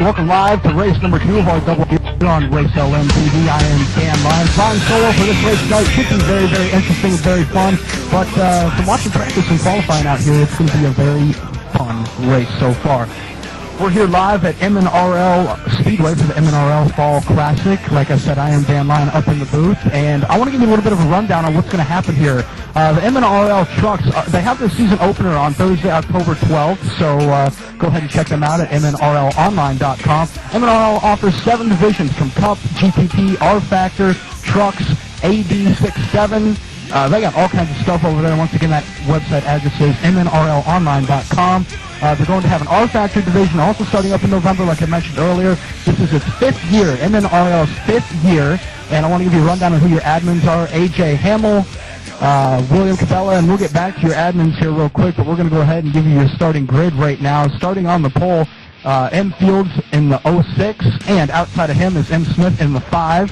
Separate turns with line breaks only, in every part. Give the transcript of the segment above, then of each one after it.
Welcome live to race number 2 of our double on Race RLMtv. I am Dan Lyons. Flying solo for this race tonight. Should be very, very interesting and very fun. But from watching practice and qualifying out here, it's going to be a very fun race so far. We're here live at MNRL Speedway for the MNRL Fall Classic. Like I said, I am Dan Lyon up in the booth, and I want to give you a little bit of a rundown on what's going to happen here. The MNRL trucks, they have their season opener on Thursday, October 12th, so go ahead and check them out at MNRLonline.com. MNRL offers 7 divisions from Cup, GTP, R-Factor, Trucks, AD67. They got all kinds of stuff over there. Once again, that website address is MNRLonline.com. They're going to have an R-Factor division also starting up in November, like I mentioned earlier. This is its 5th year, MNRL's 5th year, and I want to give you a rundown on who your admins are. AJ Hamill, William Cabela, and we'll get back to your admins here real quick, but we're going to go ahead and give you your starting grid right now. Starting on the pole, Infield in the 06, and outside of him is M. Smith in the 5.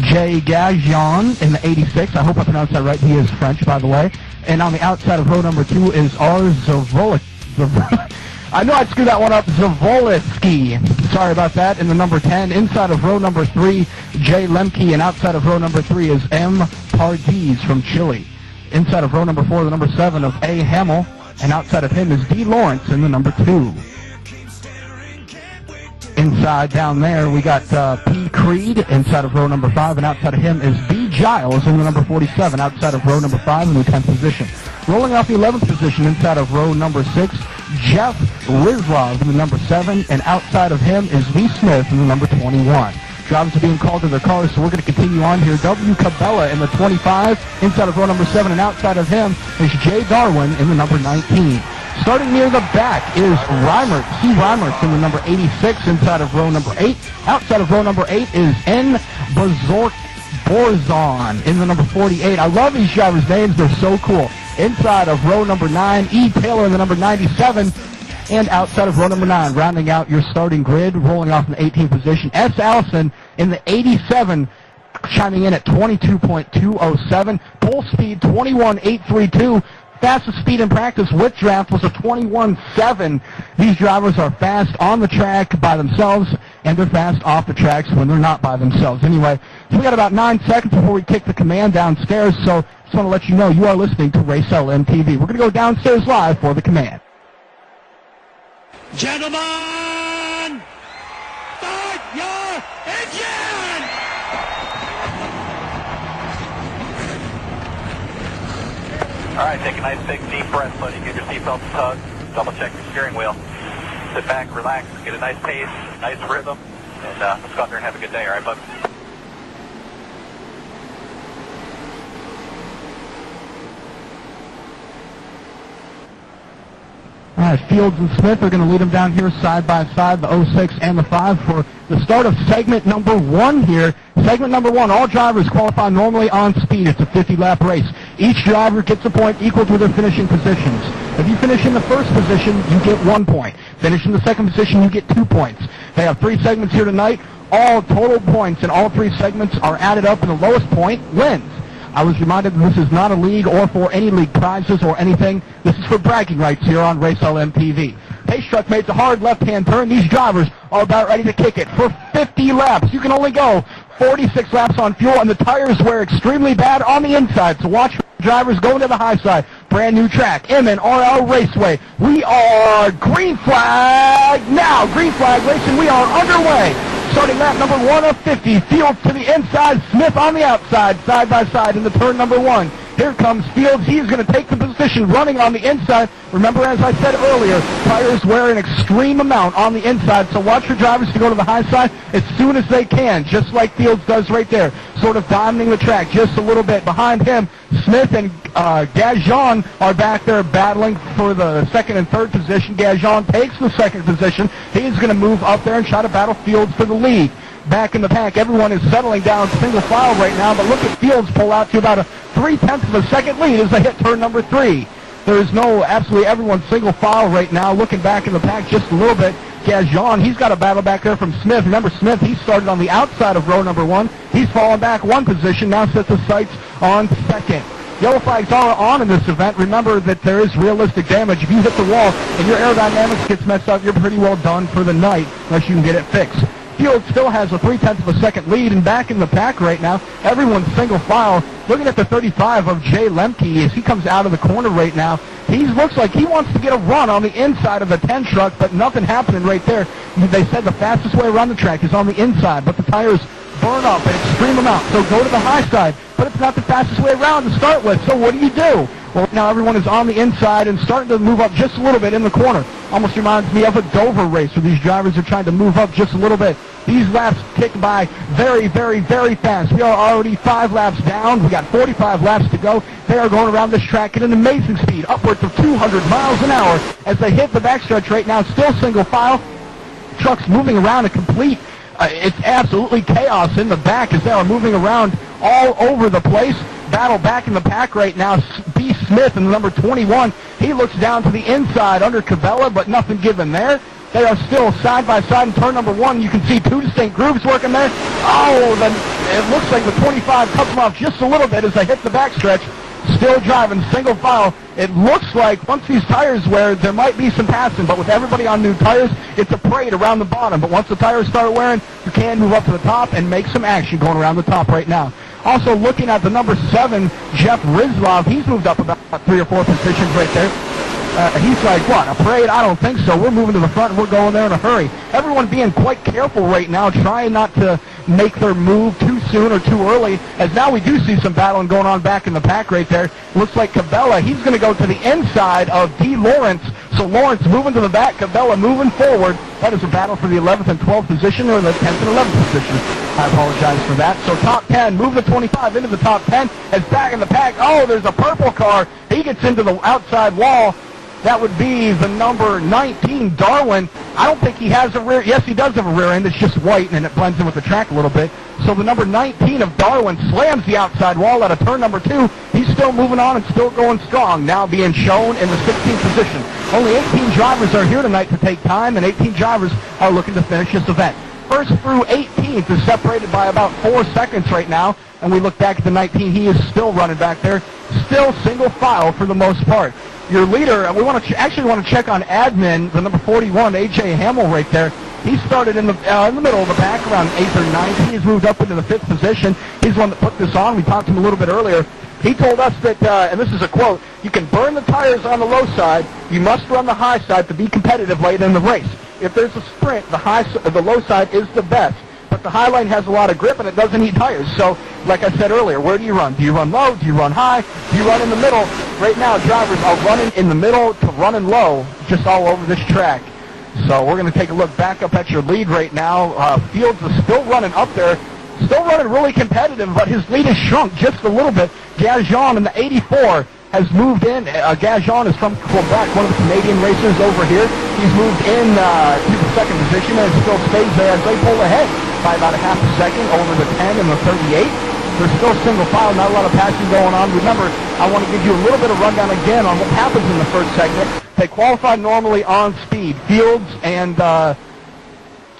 Jay Gajan in the 86. I hope I pronounced that right. He is French, by the way. And on the outside of row number 2 is R. Zavolik. I know I screwed that one up. Zavolitsky. Sorry about that. In the number 10. Inside of row number 3, Jay Lemke. And outside of row number 3 is M. Pardiz from Chile. Inside of row number 4, the number 7 of A. Hamill. And outside of him is D. Lawrence in the number 2. Inside down there, we got P. Creed inside of row number 5, and outside of him is B. Giles in the number 47, outside of row number 5 in the 10th position. Rolling off the 11th position inside of row number 6, Jeff Rizlov in the number 7, and outside of him is V. Smith in the number 21. Drivers are being called to their cars, so we're going to continue on here. W. Cabela in the 25, inside of row number 7, and outside of him is J. Darwin in the number 19. Starting near the back is Reimert, C. Reimert in the number 86, inside of row number 8. Outside of row number 8 is N. Borzon in the number 48. I love these drivers' names. They're so cool. Inside of row number 9, E. Taylor in the number 97. And outside of row number 9, rounding out your starting grid, rolling off in the 18th position, S. Allison in the 87, chiming in at 22.207. Pole speed, 21.832. Fastest speed in practice with draft was a 21.7. These drivers are fast on the track by themselves, and they're fast off the tracks when they're not by themselves. Anyway, so we got about 9 seconds before we kick the command downstairs, so just want to let you know you are listening to Race RLMtv. We're going to go downstairs live for the command.
Gentlemen, start your engine!
All right, take a nice big deep breath so you get your seatbelt tugged. Double check your steering wheel. Sit back, relax, get a nice pace, nice rhythm, and let's go out there and have a good day, all right, bud?
All right, Fields and Smith are going to lead them down here side by side, the 06 and the 5, for the start of segment number 1 here. Segment number 1, all drivers qualify normally on speed. It's a 50-lap race. Each driver gets a point equal to their finishing positions. If you finish in the first position, you get 1 point. Finish in the second position, you get 2 points. They have 3 segments here tonight. All total points in all 3 segments are added up, and the lowest point wins. I was reminded that this is not a league or for any league prizes or anything. This is for bragging rights here on Race RLMtv. Pace truck makes a hard left-hand turn. These drivers are about ready to kick it for 50 laps. You can only go 46 laps on fuel, and the tires wear extremely bad on the inside. So watch drivers going to the high side. Brand new track, MNRL Raceway. We are green flag now. Green flag racing. We are underway. Starting lap number 1 of 50. Fields to the inside. Smith on the outside, side by side in the turn number 1. Here comes Fields. He's going to take the position running on the inside. Remember, as I said earlier, tires wear an extreme amount on the inside, so watch your drivers to go to the high side as soon as they can, just like Fields does right there, sort of diamonding the track just a little bit. Behind him, Smith and Gajan are back there battling for the second and third position. Gajan takes the second position. He's going to move up there and try to battle Fields for the lead. Back in the pack, everyone is settling down single file right now, but look at Fields pull out to about a 0.3 of a second lead as they hit turn number 3. There is absolutely everyone single file right now. Looking back in the pack just a little bit, Gajan, he's got a battle back there from Smith. Remember, Smith, he started on the outside of row number 1. He's fallen back 1 position, now sets his sights on second. Yellow flags are on in this event. Remember that there is realistic damage. If you hit the wall and your aerodynamics gets messed up, you're pretty well done for the night unless you can get it fixed. Field still has a 0.3 of a second lead, and back in the pack right now, everyone's single file. Looking at the 35 of Jay Lemke as he comes out of the corner right now. He looks like he wants to get a run on the inside of the 10 truck, but nothing happening right there. They said the fastest way around the track is on the inside, but the tires burn up an extreme amount. So go to the high side, but it's not the fastest way around to start with. So what do you do? Well, now everyone is on the inside and starting to move up just a little bit in the corner. Almost reminds me of a Dover race where these drivers are trying to move up just a little bit. These laps tick by very, very, very fast. We are already 5 laps down. We got 45 laps to go. They are going around this track at an amazing speed, upwards of 200 miles an hour as they hit the backstretch right now. Still single file. Trucks moving around a complete it's absolutely chaos in the back as they are moving around all over the place. Battle back in the pack right now. B. Smith in the number 21. He looks down to the inside under Cabela, but nothing given there. They are still side by side in turn number 1. You can see 2 distinct grooves working there. Oh, it looks like the 25 cuts them off just a little bit as they hit the backstretch. Still driving single file. It looks like once these tires wear, there might be some passing, but with everybody on new tires, it's a parade around the bottom. But once the tires start wearing, you can move up to the top and make some action going around the top right now. Also looking at the number 7, Jeff Rizlov, he's moved up about 3 or 4 positions right there. He's like, what, a parade? I don't think so. We're moving to the front and we're going there in a hurry. Everyone being quite careful right now, trying not to make their move too soon or too early, as now we do see some battling going on back in the pack right there. Looks like Cabela, he's going to go to the inside of D. Lawrence. So Lawrence moving to the back, Cabela moving forward. That is a battle for the 11th and 12th position, or the 10th and 11th position. I apologize for that. So top 10, move the 25 into the top 10. As back in the pack, oh, there's a purple car. He gets into the outside wall. That would be the number 19, Darwin. I don't think he has a rear. Yes, he does have a rear end. It's just white, and it blends in with the track a little bit. So the number 19 of Darwin slams the outside wall out of turn number 2. He's still moving on and still going strong, now being shown in the 16th position. Only 18 drivers are here tonight to take time, and 18 drivers are looking to finish this event. First through 18th is separated by about 4 seconds right now, and we look back at the 19. He is still running back there, still single file for the most part. Your leader, we want to actually want to check on admin, the number 41, A.J. Hamill right there. He started in the middle of the pack around 8th or 9th. He has moved up into the 5th position. He's the one that put this on. We talked to him a little bit earlier. He told us that, and this is a quote, you can burn the tires on the low side. You must run the high side to be competitive late in the race. If there's a sprint, the low side is the best. But the high line has a lot of grip and it doesn't eat tires. So, like I said earlier, where do you run? Do you run low? Do you run high? Do you run in the middle? Right now, drivers are running in the middle to running low just all over this track. So we're going to take a look back up at your lead right now. Fields is still running up there. Still running really competitive, but his lead has shrunk just a little bit. Gagnon in the 84 has moved in. Gagnon is from Quebec, one of the Canadian racers over here. He's moved in to the 2nd position and still stays there as they pull ahead by about a half a second over the 10 and the 38. There's still single file, not a lot of passing going on. Remember, I want to give you a little bit of rundown again on what happens in the first segment. They qualify normally on speed. Fields and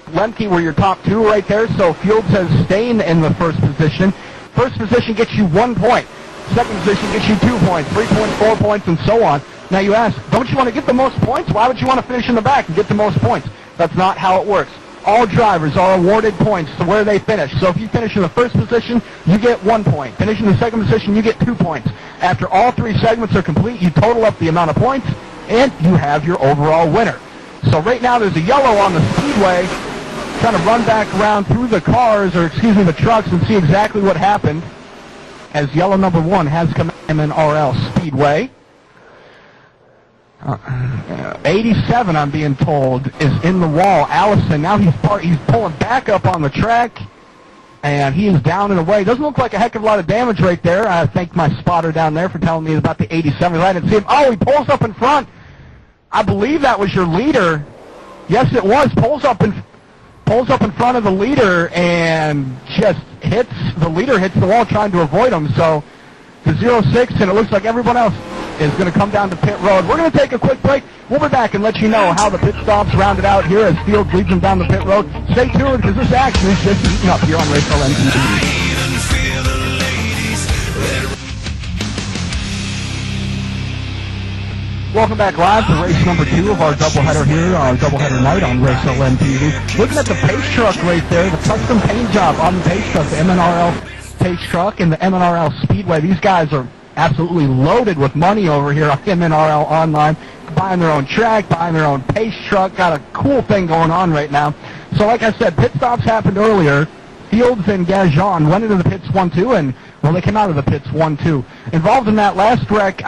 Lemke were your top 2 right there, so Fields has stayed in the first position. First position gets you 1 point. Second position gets you 2 points, 3 points, 4 points, and so on. Now you ask, don't you want to get the most points? Why would you want to finish in the back and get the most points? That's not how it works. All drivers are awarded points to where they finish. So if you finish in the first position, you get 1 point. Finish in the second position, you get 2 points. After all 3 segments are complete, you total up the amount of points, and you have your overall winner. So right now there's a yellow on the speedway. Trying to run back around through the cars, or excuse me, the trucks, and see exactly what happened. As yellow number 1 has come MNRL Speedway. 87, I'm being told, is in the wall. Allison, now he's pulling back up on the track, and he is down and away. Doesn't look like a heck of a lot of damage right there. I thank my spotter down there for telling me about the 87. I didn't see him. Oh, he pulls up in front. I believe that was your leader. Yes, it was. Pulls up in front of the leader and just hits the wall trying to avoid him. So the 06, and it looks like everyone else is going to come down to pit road. We're going to take a quick break. We'll be back and let you know how the pit stops rounded out here as Fields leads them down the pit road. Stay tuned because this action is just heating up here on RLMtv. Welcome back live to race number 2 of our doubleheader here, our doubleheader night on RLMtv. Looking at the pace truck right there, the custom paint job on the pace truck, the MNRL pace truck and the MNRL Speedway. These guys are absolutely loaded with money over here on MNRL Online, buying their own track, buying their own pace truck. Got a cool thing going on right now. So like I said, pit stops happened earlier. Fields and Gajan went into the pits 1-2, and well, they came out of the pits 1-2. Involved in that last wreck,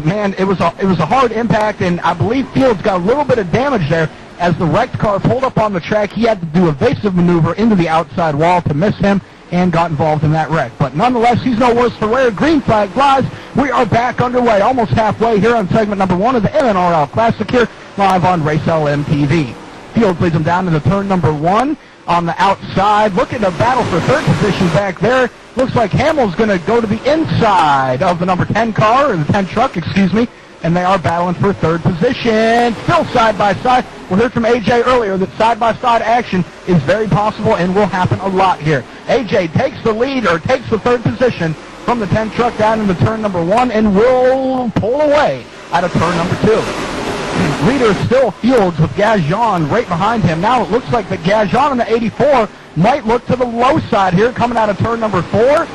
man, it was a hard impact, and I believe Fields got a little bit of damage there. As the wrecked car pulled up on the track, he had to do a evasive maneuver into the outside wall to miss him and got involved in that wreck. But nonetheless, he's no worse for wear. Green flag flies. We are back underway, almost halfway here on segment number 1 of the MNRL Classic here, live on RLMtv. Fields leads him down into turn number 1. On the outside, look at the battle for third position back there. Looks like Hamill's going to go to the inside of the number 10 car, or the 10 truck, excuse me, and they are battling for third position. Still side by side. We heard from AJ earlier that side-by-side action is very possible and will happen a lot here. AJ takes the lead, or takes the third position from the 10 truck down into turn number 1 and will pull away out of turn number 2. Leader still Fields with Gajan right behind him. Now it looks like the Gajan in the 84 might look to the low side here coming out of turn number 4.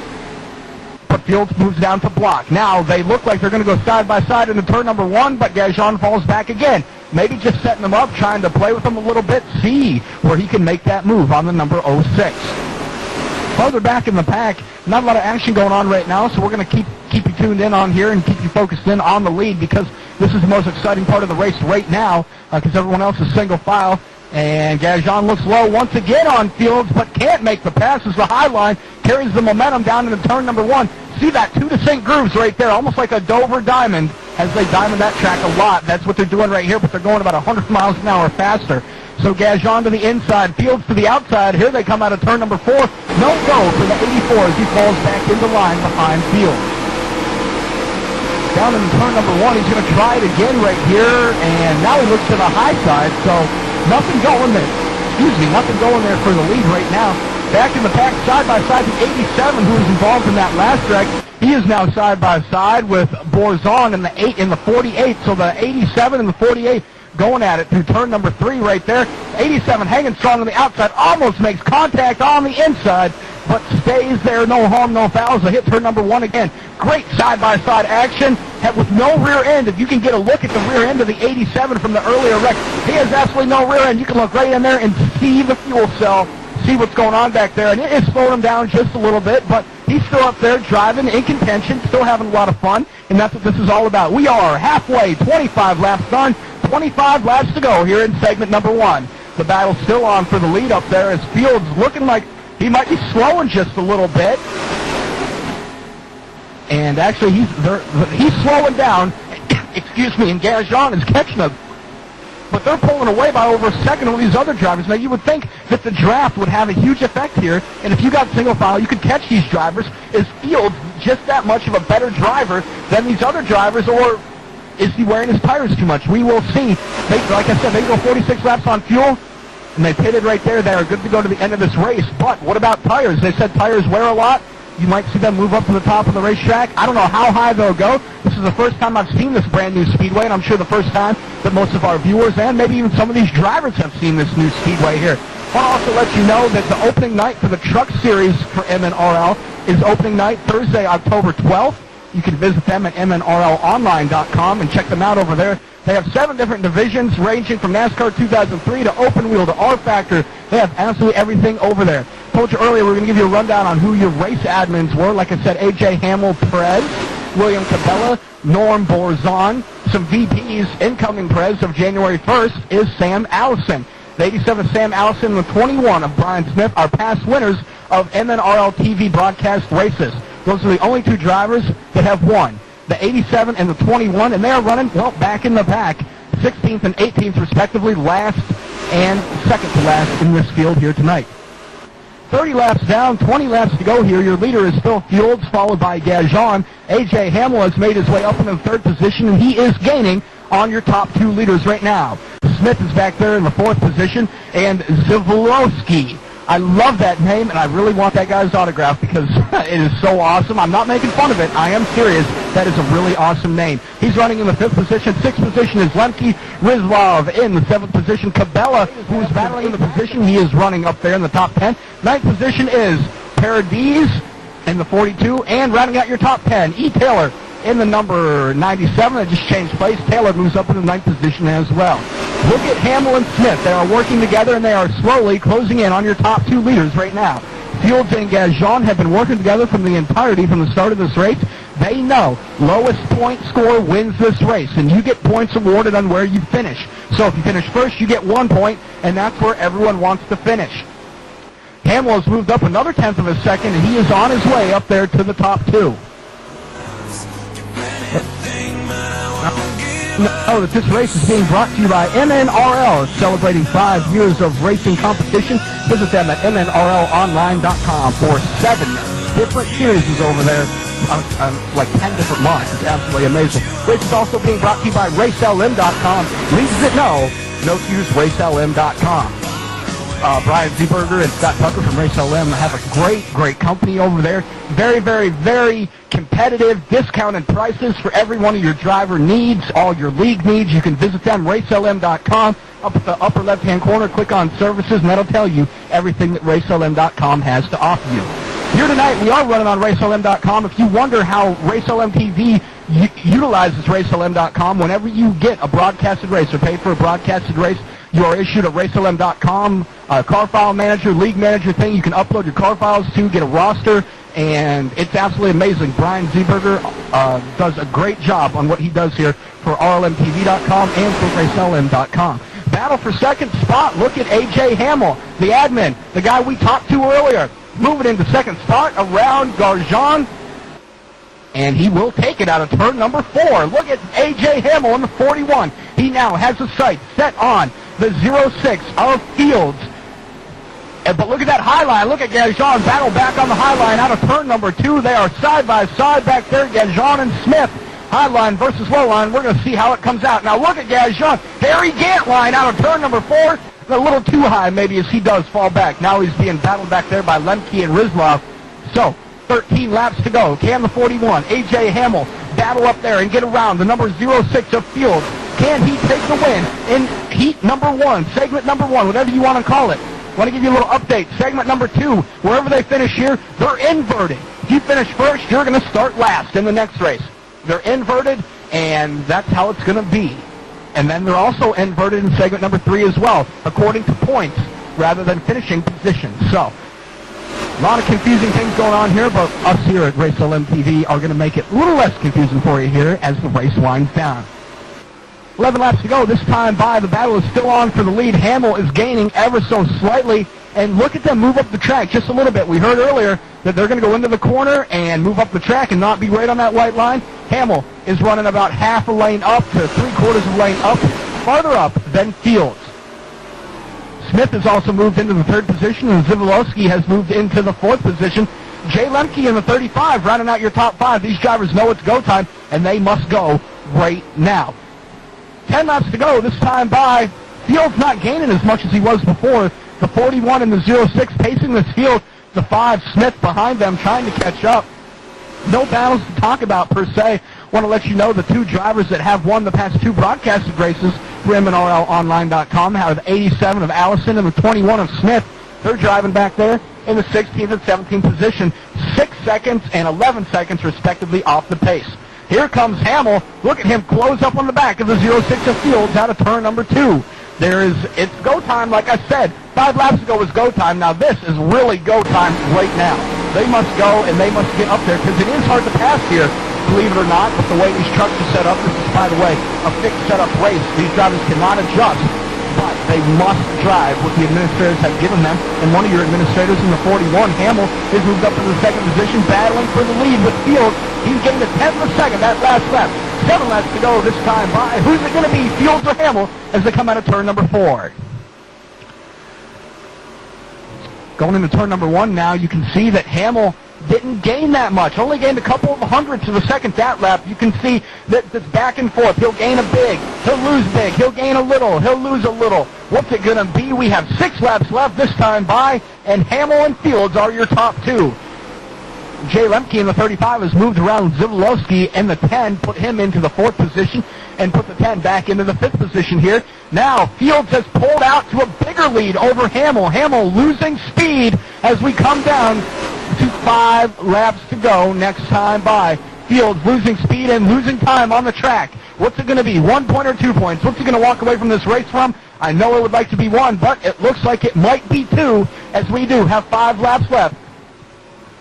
But Fields moves down to block. Now they look like they're going to go side by side into turn number 1, but Gajan falls back again. Maybe just setting them up, trying to play with them a little bit, see where he can make that move on the number 06. Further back in the pack, not a lot of action going on right now, so we're going to keep you tuned in on here and keep you focused in on the lead, because this is the most exciting part of the race right now, because everyone else is single file. And Gajan looks low once again on Fields, but can't make the pass as the high line carries the momentum down into turn number 1. See that 2 distinct grooves right there, almost like a Dover diamond, as they diamond that track a lot. That's what they're doing right here, but they're going about 100 miles an hour faster. So Gajan to the inside, Fields to the outside. Here they come out of turn number 4. No go for the 84 as he falls back into line behind Fields. Down in turn number 1, he's going to try it again right here, and now he looks to the high side, so nothing going there. Nothing going there for the lead right now. Back in the pack, side by side, the 87 who was involved in that last wreck. He is now side by side with Borzon in the 48, so the 87 and the 48 going at it through turn number 3 right there. 87 hanging strong on the outside, almost makes contact on the inside, but stays there, no harm, no foul. So hit turn number 1 again. Great side-by-side action with no rear end. If you can get a look at the rear end of the 87 from the earlier wreck, he has absolutely no rear end. You can look right in there and see the fuel cell, see what's going on back there, and it is slowing him down just a little bit, but he's still up there driving in contention, still having a lot of fun, and that's what this is all about. We are halfway, 25 laps done, 25 laps to go here in segment number 1. The battle's still on for the lead up there as Fields looking like he might be slowing just a little bit. And actually, he's slowing down, excuse me, and Gajan is catching him. But they're pulling away by over a second of these other drivers. Now, you would think that the draft would have a huge effect here, and if you got single file, you could catch these drivers. Is Fields just that much of a better driver than these other drivers, or is he wearing his tires too much? We will see. Like I said, they go 46 laps on fuel, and they pitted right there. They are good to go to the end of this race. But what about tires? They said tires wear a lot. You might see them move up to the top of the racetrack. I don't know how high they'll go. This is the first time I've seen this brand new Speedway, and I'm sure the first time that most of our viewers and maybe even some of these drivers have seen this new Speedway here. I want to also let you know that the opening night for the Truck Series for MNRL is opening night Thursday, October 12th. You can visit them at MNRLonline.com and check them out over there. They have 7 different divisions ranging from NASCAR 2003 to open wheel to R-Factor. They have absolutely everything over there. I told you earlier we're going to give you a rundown on who your race admins were. Like I said, AJ Hamill Perez, William Cabela, Norm Borzon. Some VPs. Incoming Perez of January 1st is Sam Allison. The 87 Sam Allison and the 21 of Brian Smith are past winners of MNRL TV broadcast races. Those are the only 2 drivers that have won. The 87 and the 21, and they are running, well, back in the pack, 16th and 18th respectively, last and second to last in this field here tonight. 30 laps down, 20 laps to go here. Your leader is Phil Fields, followed by Gajan. A.J. Hamill has made his way up into the 3rd position, and he is gaining on your top 2 leaders right now. Smith is back there in the 4th position, and Zivlowski I love that name, and I really want that guy's autograph because it is so awesome. I'm not making fun of it. I am serious. That is a really awesome name. He's running in the 5th position. 6th position is Lemke. Rizlov in the 7th position. Cabela, who is battling in the position. He is running up there in the top 10. 9th position is Paradis in the 42, and rounding out your top 10, E. Taylor in the number 97. It just changed place. Taylor moves up in the 9th position as well. Look at Hamill and Smith. They are working together, and they are slowly closing in on your top 2 leaders right now. Fields and Gazjon have been working together from the entirety from the start of this race. They know lowest point score wins this race, and you get points awarded on where you finish. So if you finish first, you get 1 point, and that's where everyone wants to finish. Hamill has moved up another 1/10 of a second, and he is on his way up there to the top 2. Know that this race is being brought to you by MNRL, celebrating 5 years of racing competition. Visit them at MNRLonline.com for 7 different series over there, like 10 different months. It's absolutely amazing. Race is also being brought to you by RaceLM.com. Leagues that know to use RaceLM.com. Brian Zeberger and Scott Tucker from RaceLM have a great company over there. Very, very, very competitive, discounted prices for every one of your driver needs, all your league needs. You can visit them, RaceLM.com. Up at the upper left-hand corner, click on Services, and that'll tell you everything that RaceLM.com has to offer you. Here tonight, we are running on RaceLM.com. If you wonder how RaceLMtv utilizes RaceLM.com, whenever you get a broadcasted race or pay for a broadcasted race, you are issued a RaceLM.com car file manager, league manager thing you can upload your car files to, get a roster, and it's absolutely amazing. Brian Zeberger does a great job on what he does here for RLMtv.com and for RaceLM.com. Battle for second spot. Look at A.J. Hamill, the admin, the guy we talked to earlier, moving into second spot around Gazjon, and he will take it out of turn number 4. Look at A.J. Hamill in the 41. He now has the sight set on the 06 of Fields. But look at that high line. Look at Gazjon battle back on the high line out of turn number 2. They are side by side back there, Gazjon and Smith. High line versus low line. We're going to see how it comes out. Now look at Gazjon. Harry Gant line out of turn number 4. A little too high maybe as he does fall back. Now he's being battled back there by Lemke and Rizlov. So 13 laps to go. Can the 41, A.J. Hamill, battle up there and get around the number 06 of Fields. Can he take the win in heat number 1, segment number 1, whatever you want to call it? Want to give you a little update. Segment number 2, wherever they finish here, they're inverted. If you finish first, you're going to start last in the next race. They're inverted, and that's how it's going to be. And then they're also inverted in segment number 3 as well, according to points rather than finishing positions. So, a lot of confusing things going on here, but us here at RaceLMtv are going to make it a little less confusing for you here as the race winds down. 11 laps to go. This time by, the battle is still on for the lead. Hamill is gaining ever so slightly, and look at them move up the track just a little bit. We heard earlier that they're going to go into the corner and move up the track and not be right on that white line. Hamill is running about half a lane up to 3/4 of a lane up, farther up than Fields. Smith has also moved into the 3rd position, and Zivolowski has moved into the 4th position. Jay Lemke in the 35, rounding out your top 5. These drivers know it's go time, and they must go right now. 10 laps to go. This time by, Fields not gaining as much as he was before. The 41 and the 06 pacing this field. The 5, Smith behind them, trying to catch up. No battles to talk about per se. Want to let you know the 2 drivers that have won the past 2 broadcasted races for MNRLonline.com have the 87 of Allison and the 21 of Smith. They're driving back there in the 16th and 17th position, 6 seconds and 11 seconds respectively off the pace. Here comes Hamill. Look at him close up on the back of the 06 of Fields out of turn number 2. It's go time, like I said. 5 laps ago was go time. Now this is really go time right now. They must go and they must get up there because it is hard to pass here, believe it or not, with the way these trucks are set up. This is, by the way, a fixed setup race. These drivers cannot adjust, but they must drive what the administrators have given them. And one of your administrators in the 41, Hamill, has moved up to the 2nd position, battling for the lead with Fields. He's gained a 10th of a second that last lap. 7 laps to go this time by. Who's it going to be, Fields or Hamill, as they come out of turn number 4? Going into turn number 1 now, you can see that Hamill didn't gain that much. Only gained a couple of hundredths of a second that lap. You can see that it's back and forth. He'll gain a big. He'll lose big. He'll gain a little. He'll lose a little. What's it going to be? We have 6 laps left this time by, and Hamill and Fields are your top 2. Jay Lemke in the 35 has moved around Zivlowski in the 10, put him into the 4th position, and put the 10 back into the 5th position here. Now, Fields has pulled out to a bigger lead over Hamill. Hamill losing speed as we come down to 5 laps to go next time by. Fields losing speed and losing time on the track. What's it going to be, 1 point or 2 points? What's he going to walk away from this race from? I know it would like to be 1, but it looks like it might be 2, as we do have 5 laps left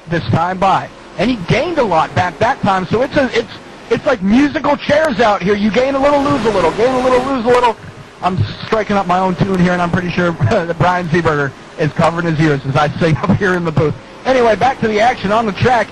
this time by. And he gained a lot back that time, so it's like musical chairs out here. You gain a little, lose a little, gain a little, lose a little. I'm striking up my own tune here, and I'm pretty sure that Brian Seeberger is covering his ears as I sing up here in the booth. Anyway, back to the action on the track.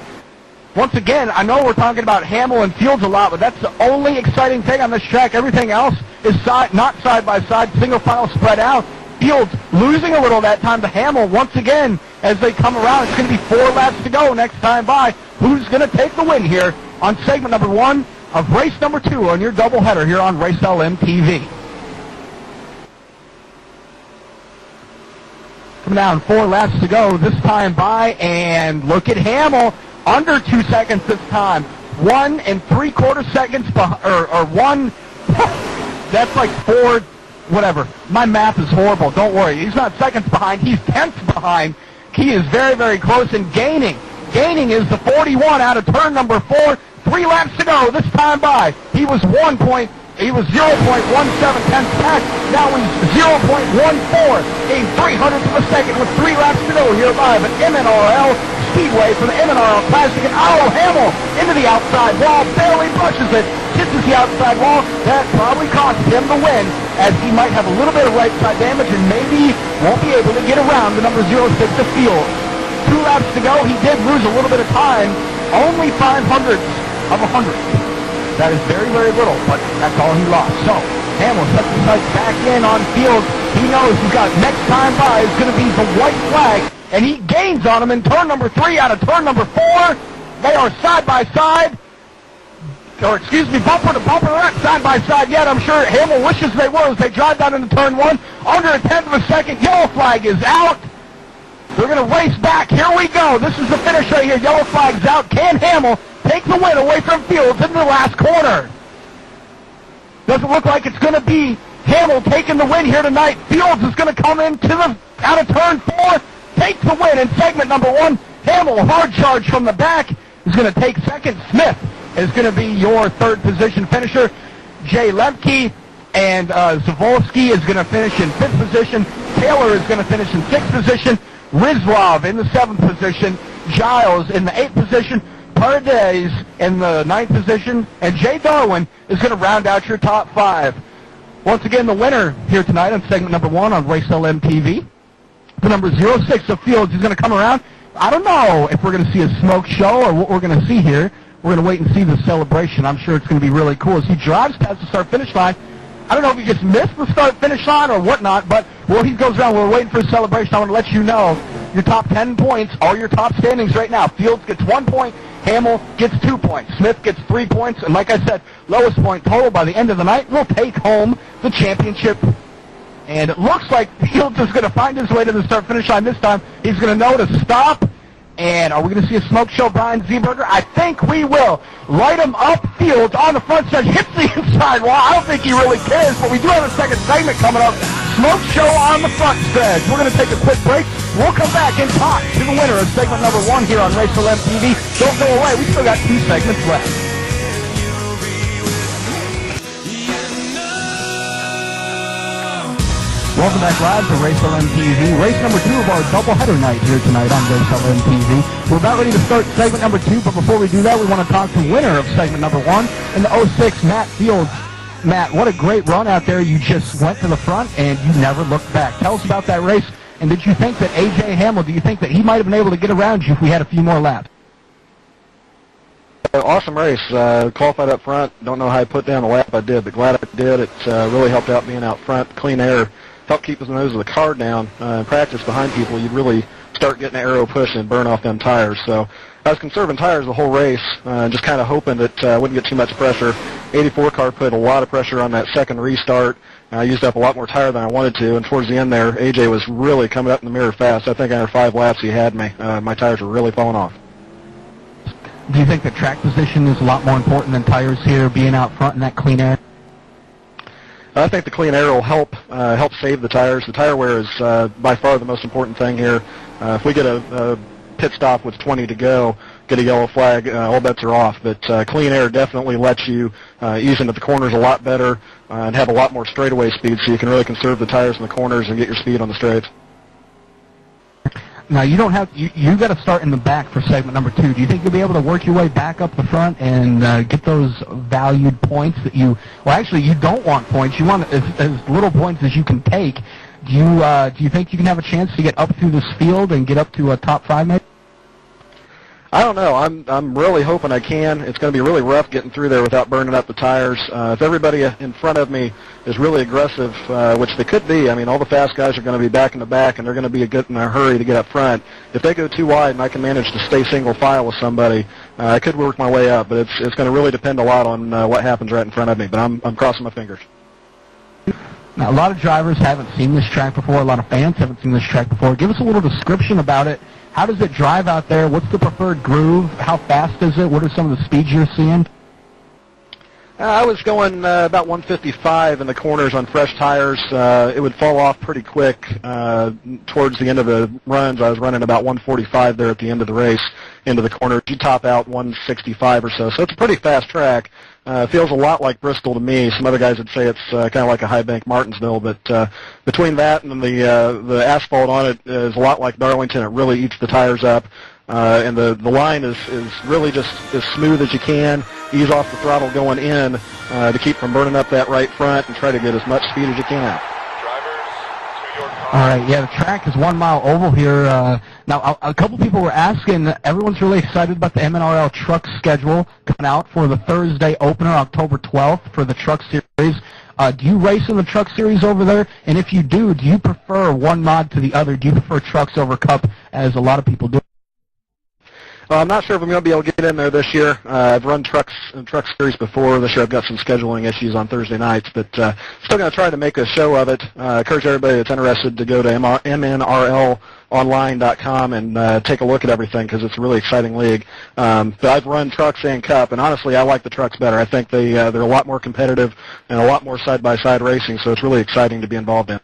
Once again, I know we're talking about Hamill and Fields a lot, but that's the only exciting thing on this track. Everything else is not side-by-side, single file spread out. Fields losing a little that time to Hamill once again as they come around. It's going to be 4 laps to go next time by. Who's going to take the win here on segment number 1 of race number 2 on your doubleheader here on RLMtv? Coming down, 4 laps to go this time by, and look at Hamill. Under 2 seconds this time. 1 3/4 seconds, or 1, that's like 4, whatever. My math is horrible, don't worry. He's not seconds behind, he's tenths behind. He is very, very close and gaining. Gaining is the 41 out of turn number 4. 3 laps to go this time by. He was 0.17 tenths back. Now he's 0.14, a 300th of a second with 3 laps to go here live at MNRL Speedway for the MNRL Classic. And Hamill into the outside wall, barely brushes it, kisses the outside wall. That probably cost him the win, as he might have a little bit of right side damage and maybe won't be able to get around the number 06 to Field. 2 laps to go. He did lose a little bit of time, only 0.05 of a hundredth. That is very, very little, but that's all he lost. So, Hamill sets the sights back in on Field. He knows he's got next time by is going to be the white flag, and he gains on him in turn number 3 out of turn number 4. They are side by side, or excuse me, bumper to bumper. They're not side by side yet. I'm sure Hamill wishes they were as they drive down into turn 1. Under a tenth of a second, yellow flag is out. We're going to race back. Here we go. This is the finish right here. Yellow flag's out. Can Hamill take the win away from Fields in the last corner? Doesn't look like it's going to be Hamill taking the win here tonight. Fields is going to come into the out of turn 4, take the win in segment number 1. Hamill, hard charge from the back, is going to take second. Smith is going to be your 3rd position finisher. Jay Lemke and Zavolsky is going to finish in 5th position. Taylor is going to finish in 6th position. Rizlov in the 7th position. Giles in the 8th position. Paredes in the 9th position, and Jay Darwin is going to round out your top 5. Once again, the winner here tonight on segment number 1 on RLMtv, the number 06 of Fields is going to come around. I don't know if we're going to see a smoke show or what we're going to see here. We're going to wait and see the celebration. I'm sure it's going to be really cool as he drives past the start-finish line. I don't know if he just missed the start-finish line or whatnot, but while he goes around, we're waiting for a celebration. I want to let you know your top 10 points are your top standings right now. Fields gets 1 point. Hamill gets 2 points. Smith gets 3 points. And like I said, lowest point total by the end of the night will take home the championship. And it looks like Fields is going to find his way to the start-finish line this time. He's going to know to stop. And are we going to see a smoke show, Brian Seeberger? I think we will. Light him up. Fields on the front stretch, hits the inside wall. I don't think he really cares, but we do have a second segment coming up. Smoke show on the front stretch. We're going to take a quick break. We'll come back and talk to the winner of segment number 1 here on RLMtv. Don't go away. We still got 2 segments left. Welcome back live to RLMtv. Race number 2 of our doubleheader night here tonight on RLMtv. We're about ready to start segment number 2, but before we do that, we want to talk to winner of segment number 1 in the 06, Matt Fields. Matt, what a great run out there. You just went to the front and you never looked back. Tell us about that race. And did you think that A.J. Hamill, do you think that he might have been able to get around you if we had a few more laps?
Awesome race. Qualified up front. Don't know how I put down the lap I did, but glad I did. It really helped out being out front. Clean air helped keep the nose of the car down. In practice behind people, you'd really start getting an aero push and burn off them tires. So I was conserving tires the whole race, just kind of hoping that I wouldn't get too much pressure. 84 car put a lot of pressure on that second restart. I used up a lot more tire than I wanted to, and towards the end there, AJ was really coming up in the mirror fast. I think after 5 laps he had me. My tires were really falling off.
Do you think that track position is a lot more important than tires here, being out front in that clean air?
I think the clean air will help save the tires. The tire wear is by far the most important thing here. If we get a pit stop with 20 to go, get a yellow flag, all bets are off. But clean air definitely lets you ease into the corners a lot better and have a lot more straightaway speed, so you can really conserve the tires in the corners and get your speed on the straights.
Now, you don't have you got to start in the back for segment number 2. Do you think you'll be able to work your way back up the front and get those valued points that you? Well, actually, you don't want points. You want as little points as you can take. Do you think you can have a chance to get up through this field and get up to a top 5, maybe?
I don't know. I'm really hoping I can. It's going to be really rough getting through there without burning up the tires. If everybody in front of me is really aggressive, which they could be, I mean, all the fast guys are going to be back in the back, and they're going to be in a hurry to get up front. If they go too wide and I can manage to stay single file with somebody, I could work my way up. But it's going to really depend a lot on what happens right in front of me. But I'm crossing my fingers.
Now, a lot of drivers haven't seen this track before. A lot of fans haven't seen this track before. Give us a little description about it. How does it drive out there? What's the preferred groove? How fast is it? What are some of the speeds you're seeing?
I was going about 155 in the corners on fresh tires. It would fall off pretty quick towards the end of the runs. I was running about 145 there at the end of the race into the corners. You top out 165 or so. So it's a pretty fast track. Feels a lot like Bristol to me. Some other guys would say it's kind of like a high bank Martinsville, but between that and the asphalt on it is a lot like Darlington. It really eats the tires up. And the line is really just as smooth as you can. Ease off the throttle going in to keep from burning up that right front and try to get as much speed as you can.
All right, yeah, the track is 1 mile oval here. Now, a couple people were asking, everyone's really excited about the MNRL truck schedule coming out for the Thursday opener, October 12th, for the truck series. Do you race in the truck series over there? And if you do you prefer one mod to the other? Do you prefer trucks over cup, as a lot of people do?
I'm not sure if I'm going to be able to get in there this year. I've run truck series before. This year I've got some scheduling issues on Thursday nights, but still going to try to make a show of it. Encourage everybody that's interested to go to MNRLonline.com and take a look at everything, because it's a really exciting league. But I've run trucks and cup, and honestly I like the trucks better. I think they're a lot more competitive and a lot more side-by-side racing, so it's really exciting to be involved in.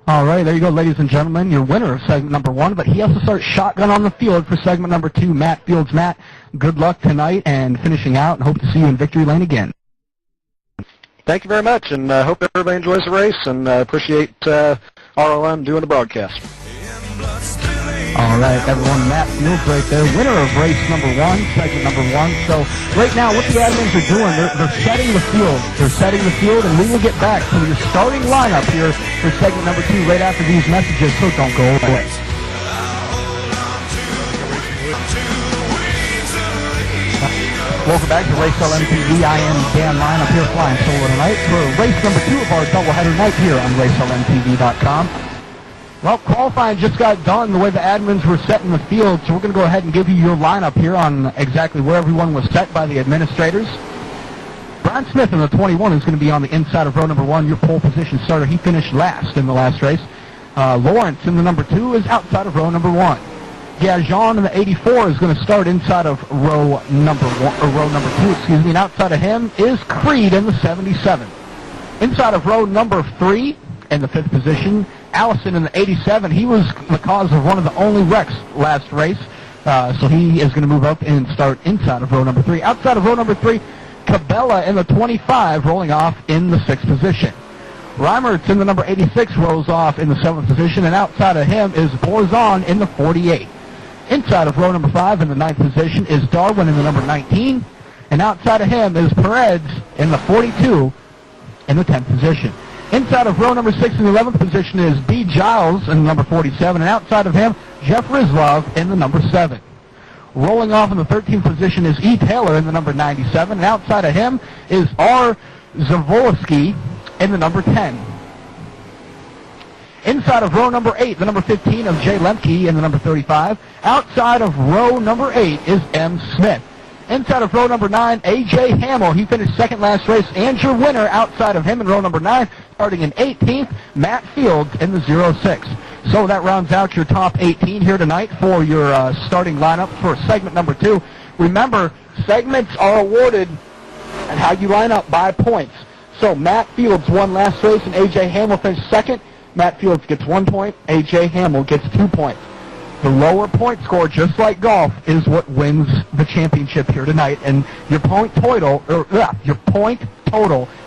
All right, there you go, ladies and gentlemen, your winner of segment number 1, but he also starts shotgun on the field for segment number 2, Matt Fields. Matt, good luck tonight and finishing out, and hope to see you in victory lane again.
Thank you very much, and hope everybody enjoys the race, and appreciate RLM doing the broadcast.
All right, everyone, Matt Fields right there, winner of race number 1, segment number 1. So right now, what the admins are doing, they're setting the field. They're setting the field, and we will get back to your starting lineup here for segment number 2 right after these messages, so don't go away. Welcome back to Race RLMtv. I am Dan Lyon up here flying solo tonight for race number 2 of our doubleheader night here on RaceRLMtv.com. Well, qualifying just got done the way the admins were setting the field, so we're going to go ahead and give you your lineup here on exactly where everyone was set by the administrators. Brian Smith in the 21 is going to be on the inside of row number 1, your pole position starter. He finished last in the last race. Lawrence in the number 2 is outside of row number 1. Gajon in the 84 is going to start inside of row number 2, excuse me, and outside of him is Creed in the 77. Inside of row number 3 in the 5th position, Allison in the 87. He was the cause of one of the only wrecks last race, so he is going to move up and start inside of row number 3. Outside of row number 3, Cabela in the 25 rolling off in the 6th position. Reimert's in the number 86 rolls off in the 7th position, and outside of him is Borzon in the 48. Inside of row number 5 in the 9th position is Darwin in the number 19, and outside of him is Perez in the 42 in the 10th position. Inside of row number 6 in the 11th position is B. Giles in the number 47, and outside of him, Jeff Rizlov in the number 7. Rolling off in the 13th position is E. Taylor in the number 97, and outside of him is R. Zavolsky in the number 10. Inside of row number 8, the number 15 of Jay Lemke in the number 35. Outside of row number 8 is M. Smith. Inside of row number 9, A.J. Hamill. He finished second last race, and your winner outside of him in row number 9, starting in 18th, Matt Fields in the 06. So that rounds out your top 18 here tonight for your starting lineup for segment number 2. Remember, segments are awarded and how you line up by points. So Matt Fields won last race, and A.J. Hamill finished second. Matt Fields gets 1 point. A.J. Hamill gets 2 points. The lower point score, just like golf, is what wins the championship here tonight. And your point total,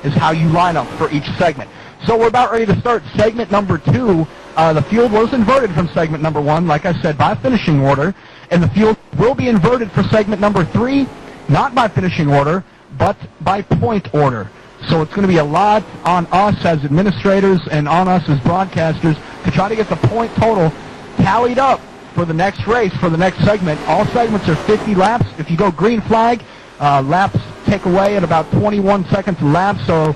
is how you line up for each segment. So we're about ready to start segment number 2. The field was inverted from segment number 1, like I said, by finishing order. And the field will be inverted for segment number 3, not by finishing order, but by point order. So it's going to be a lot on us as administrators and on us as broadcasters to try to get the point total tallied up for the next race, for the next segment. All segments are 50 laps. If you go green flag, laps take away at about 21 seconds a lap, so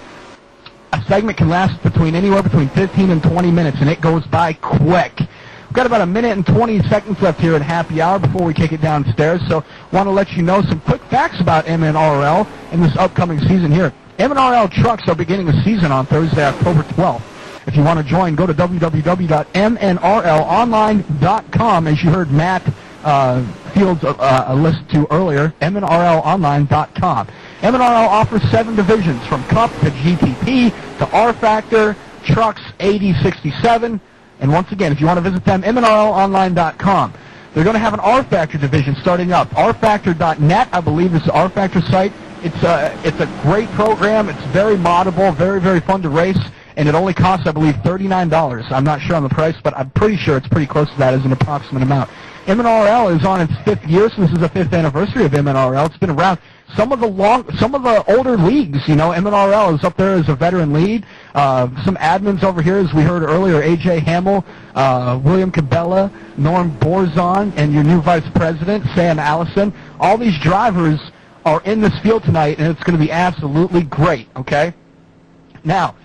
a segment can last anywhere between 15 and 20 minutes, and it goes by quick. We've got about 1 minute and 20 seconds left here at happy hour before we kick it downstairs, so want to let you know some quick facts about MNRL in this upcoming season here. MNRL trucks are beginning a season on Thursday, October 12th. If you want to join, go to www.mnrlonline.com, as you heard Matt Fields listen to earlier, mnrlonline.com. MNRL offers 7 divisions, from Cup to GTP to R-Factor, Trucks 80-67. And once again, if you want to visit them, mnrlonline.com. They're going to have an R-Factor division starting up. rfactor.net, I believe, is the R-Factor site. It's a great program. It's very moddable, very, very fun to race. And it only costs, I believe, $39. I'm not sure on the price, but I'm pretty sure it's pretty close to that as an approximate amount. MNRL is on its 5th year, so this is the 5th anniversary of MNRL. It's been around. Some of the older leagues, you know, MNRL is up there as a veteran lead. Some admins over here, as we heard earlier, A.J. Hamill, William Cabela, Norm Borzon, and your new vice president, Sam Allison. All these drivers are in this field tonight, and it's going to be absolutely great, okay? Now,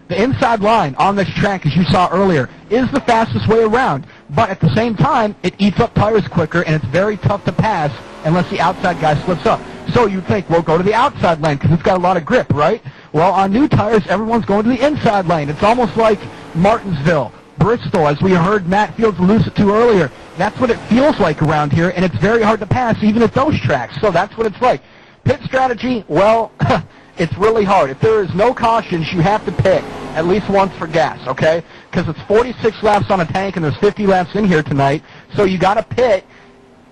the inside line on this track, as you saw earlier, is the fastest way around. But at the same time, it eats up tires quicker, and it's very tough to pass unless the outside guy slips up. So you'd think, well, go to the outside lane because it's got a lot of grip, right? Well, on new tires, everyone's going to the inside lane. It's almost like Martinsville, Bristol, as we heard Matt Fields allude to earlier. That's what it feels like around here, and it's very hard to pass even at those tracks. So that's what it's like. Pit strategy, well, it's really hard. If there is no cautions, you have to pit at least once for gas, okay? Because it's 46 laps on a tank, and there's 50 laps in here tonight. So you got to pit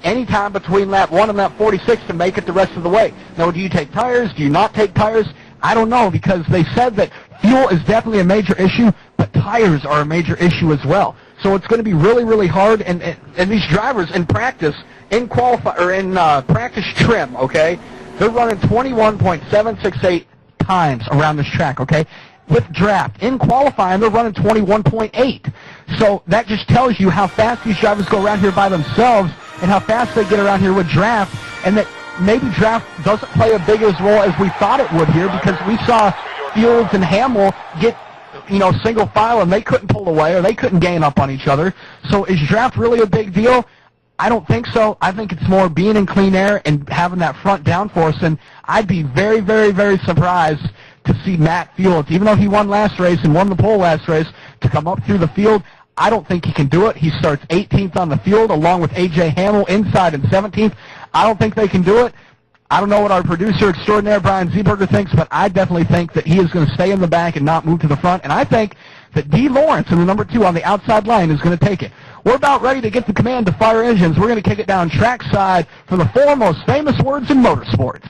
anytime between lap 1 and lap 46 to make it the rest of the way. Now, do you take tires? Do you not take tires? I don't know, because they said that fuel is definitely a major issue, but tires are a major issue as well. So it's going to be really, really hard. And these drivers in practice, in practice trim, okay, they're running 21.768 times around this track, okay? With draft. In qualifying, they're running 21.8. So that just tells you how fast these drivers go around here by themselves and how fast they get around here with draft, and that maybe draft doesn't play a big as role as we thought it would here, because we saw Fields and Hamill get, you know, single file, and they couldn't pull away or they couldn't gain up on each other. So is draft really a big deal? I don't think so. I think it's more being in clean air and having that front downforce, and I'd be very, very, very surprised to see Matt Fields, even though he won last race and won the pole last race, to come up through the field. I don't think he can do it. He starts 18th on the field along with A.J. Hamill inside in 17th. I don't think they can do it. I don't know what our producer extraordinaire, Brian Zeeberger, thinks, but I definitely think that he is going to stay in the back and not move to the front. And I think that Doyle Lawrence in the number 2 on the outside line is going to take it. We're about ready to get the command to fire engines. We're going to kick it down trackside for the 4 most famous words in motorsports.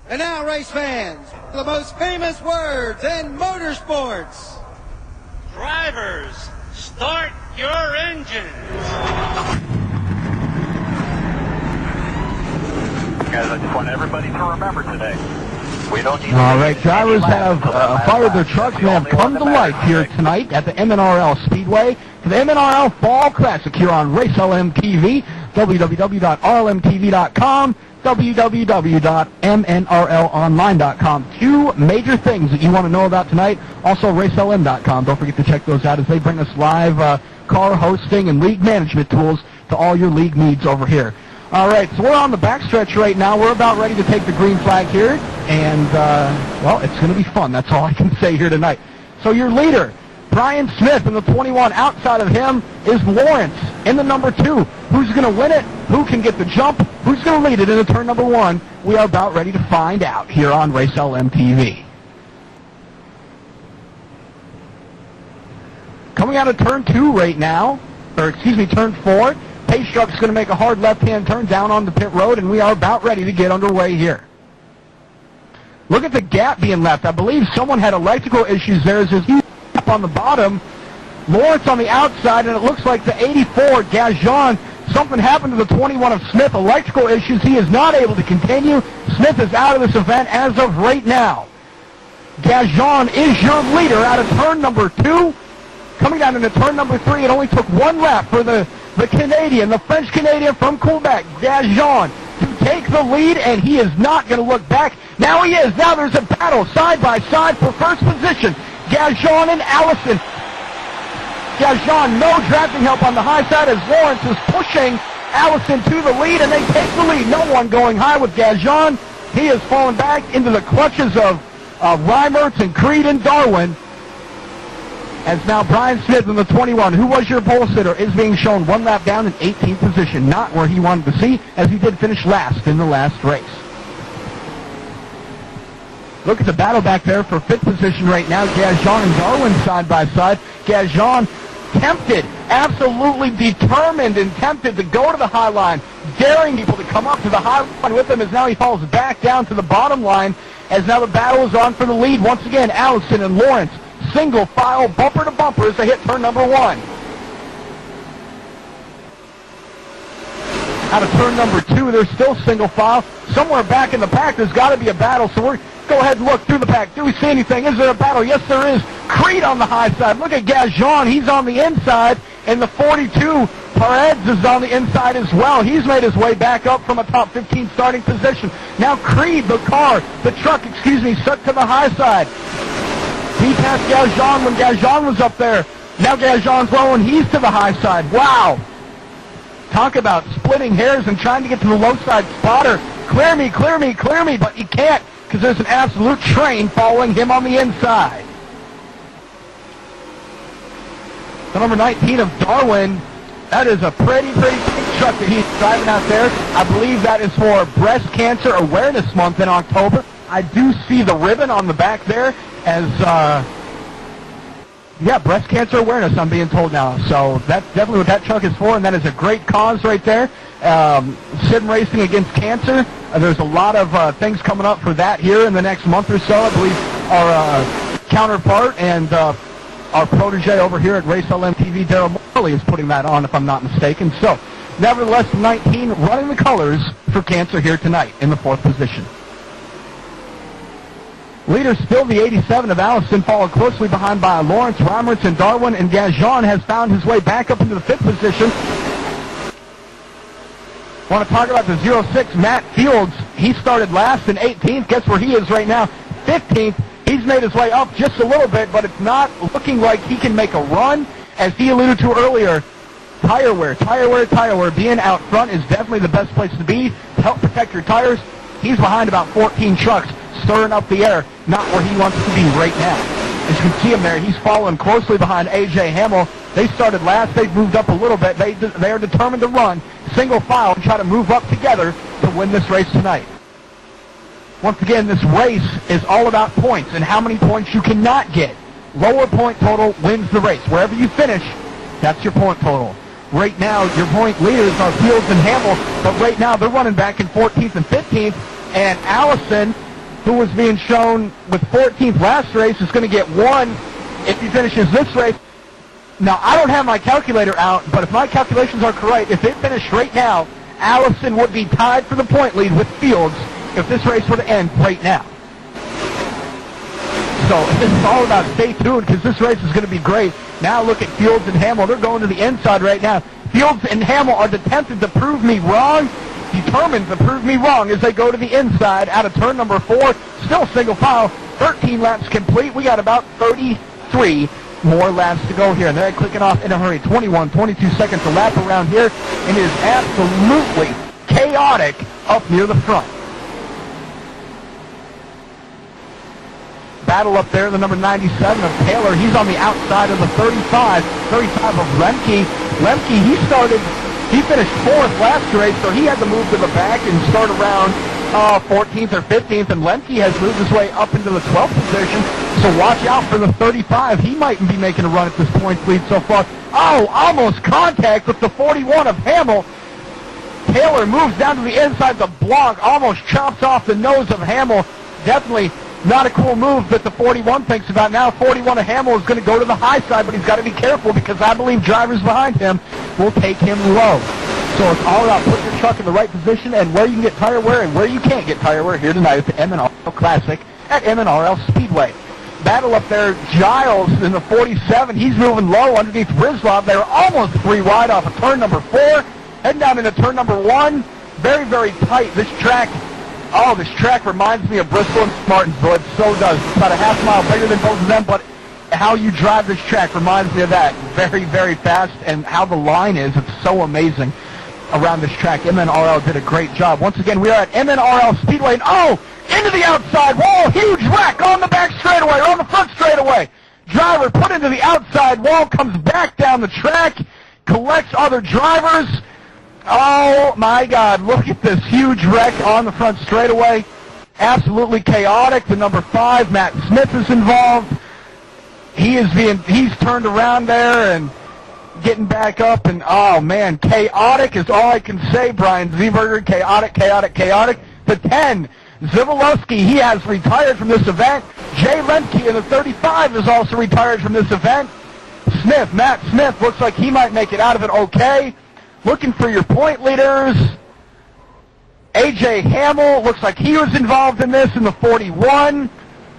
And now, race fans, the most famous words in motorsports. Drivers, start your engines.
Guys, I just want everybody to remember today. We don't need
all right, drivers have fired their trucks and have come to life here tonight at the MNRL Speedway for the MNRL Fall Classic here on Race LMTV, www.rlmtv.com, www.mnrlonline.com. 2 major things that you want to know about tonight. Also, racelm.com. Don't forget to check those out as they bring us live car hosting and league management tools to all your league needs over here. All right, so we're on the backstretch right now. We're about ready to take the green flag here, and, well, it's going to be fun. That's all I can say here tonight. So your leader, Brian Smith in the 21. Outside of him is Lawrence in the number 2. Who's going to win it? Who can get the jump? Who's going to lead it into turn number 1? We are about ready to find out here on RLMtv. Coming out of turn 2 right now, or excuse me, turn 4. Pace truck's going to make a hard left-hand turn down on the pit road, and we are about ready to get underway here. Look at the gap being left. I believe someone had electrical issues there. There's a huge gap on the bottom. Lawrence on the outside, and it looks like the 84, Gajon, something happened to the 21 of Smith. Electrical issues. He is not able to continue. Smith is out of this event as of right now. Gajon is your leader out of turn number 2. Coming down into turn number 3, it only took 1 lap for the Canadian, the French Canadian from Quebec, Gajon, to take the lead, and he is not going to look back. Now he is. Now there's a battle side by side for first position. Gajon and Allison. Gajon, no drafting help on the high side as Lawrence is pushing Allison to the lead, and they take the lead. No one going high with Gajon. He has fallen back into the clutches of Reimertz and Creed and Darwin. As now Brian Smith in the 21, who was your pole sitter, is being shown 1 lap down in 18th position. Not where he wanted to see, as he did finish last in the last race. Look at the battle back there for 5th position right now. Gajon and Darwin side by side. Gajon tempted, absolutely determined and tempted to go to the high line, daring people to come up to the high line with him, as now he falls back down to the bottom line, as now the battle is on for the lead. Once again, Allison and Lawrence, single file, bumper to bumper as they hit turn number 1. Out of turn number 2, there's still single file. Somewhere back in the pack, there's got to be a battle, so we're go ahead and look through the pack. Do we see anything? Is there a battle? Yes, there is. Creed on the high side. Look at Gajon. He's on the inside, and the 42, Perez, is on the inside as well. He's made his way back up from a top 15 starting position. Now Creed, the truck, stuck to the high side. He passed Gajon when Gajon was up there. Now Gajon's low, and he's to the high side. Wow. Talk about splitting hairs and trying to get to the low side spotter. Clear me, clear me, clear me, but he can't because there's an absolute train following him on the inside. The number 19 of Darwin, that is a pretty big truck that he's driving out there. I believe that is for Breast Cancer Awareness Month in October. I do see the ribbon on the back there as, yeah, breast cancer awareness, I'm being told now. So that's definitely what that truck is for, and that is a great cause right there. Sim Racing Against Cancer. There's a lot of things coming up for that here in the next month or so. I believe our counterpart and our protege over here at RLMtv, Daryl Morley, is putting that on, if I'm not mistaken. So, nevertheless, 19 running the colors for Cancer here tonight in the 4th position. Leader still the 87 of Allison, followed closely behind by Lawrence, Reimertz, and Darwin, and Gajon has found his way back up into the 5th position. Want to talk about the 06, Matt Fields. He started last in 18th. Guess where he is right now? 15th. He's made his way up just a little bit, but it's not looking like he can make a run. As he alluded to earlier, tire wear, being out front is definitely the best place to be to help protect your tires. He's behind about 14 trucks, stirring up the air, not where he wants to be right now. As you can see him there, he's following closely behind A.J. Hamill. They started last. They've moved up a little bit. They are determined to run single file and try to move up together to win this race tonight. Once again, this race is all about points and how many points you cannot get. Lower point total wins the race. Wherever you finish, that's your point total. Right now, your point leaders are Fields and Hamill, but right now they're running back in 14th and 15th, and Allison, who was being shown with 14th last race, is going to get 1 if he finishes this race. Now, I don't have my calculator out, but if my calculations are correct, if it finished right now, Allison would be tied for the point lead with Fields if this race were to end right now. So it's all about stay tuned because this race is going to be great. Now look at Fields and Hamill. They're going to the inside right now. Fields and Hamill are determined to prove me wrong as they go to the inside out of turn number 4. Still single file. 13 laps complete. We got about 33 more laps to go here. And they're clicking off in a hurry. 21, 22 seconds a lap around here. And it is absolutely chaotic up near the front. Battle up there, the number 97 of Taylor. He's on the outside of the 35 of Lemke. Lemke, he finished 4th last race, so he had to move to the back and start around 14th or 15th, and Lemke has moved his way up into the 12th position, so watch out for the 35. He might be making a run at this points lead so far. Oh, almost contact with the 41 of Hamill. Taylor moves down to the inside. The block almost chops off the nose of Hamill. Definitely not a cool move that the 41 thinks about. Now 41 of Hamill is going to go to the high side, but he's got to be careful because I believe drivers behind him will take him low. So it's all about putting your truck in the right position and where you can get tire wear and where you can't get tire wear here tonight at the MNRL Classic at MNRL Speedway. Battle up there, Giles in the 47. He's moving low underneath Rizlov. They're almost 3 wide off of turn number 4. Heading down into turn number 1. Very, very tight. This track reminds me of Bristol and Martinsville. It so does. It's about a half mile bigger than both of them, but how you drive this track reminds me of that. Very, very fast, and how the line is, it's so amazing around this track. MNRL did a great job. Once again, we are at MNRL Speedway, and into the outside wall, huge wreck on the back straightaway, or on the front straightaway. Driver put into the outside wall, comes back down the track, collects other drivers. Oh my God, look at this huge wreck on the front straightaway. Absolutely chaotic. The number 5, Matt Smith, is involved. He's turned around there and getting back up, and oh man, chaotic is all I can say, Brian Zeeberger. Chaotic. The 10, Zivolowski, he has retired from this event. Jay Lemke in the 35 is also retired from this event. Smith, Matt Smith, looks like he might make it out of it okay. Looking for your point leaders. A.J. Hamill, looks like he was involved in this in the 41.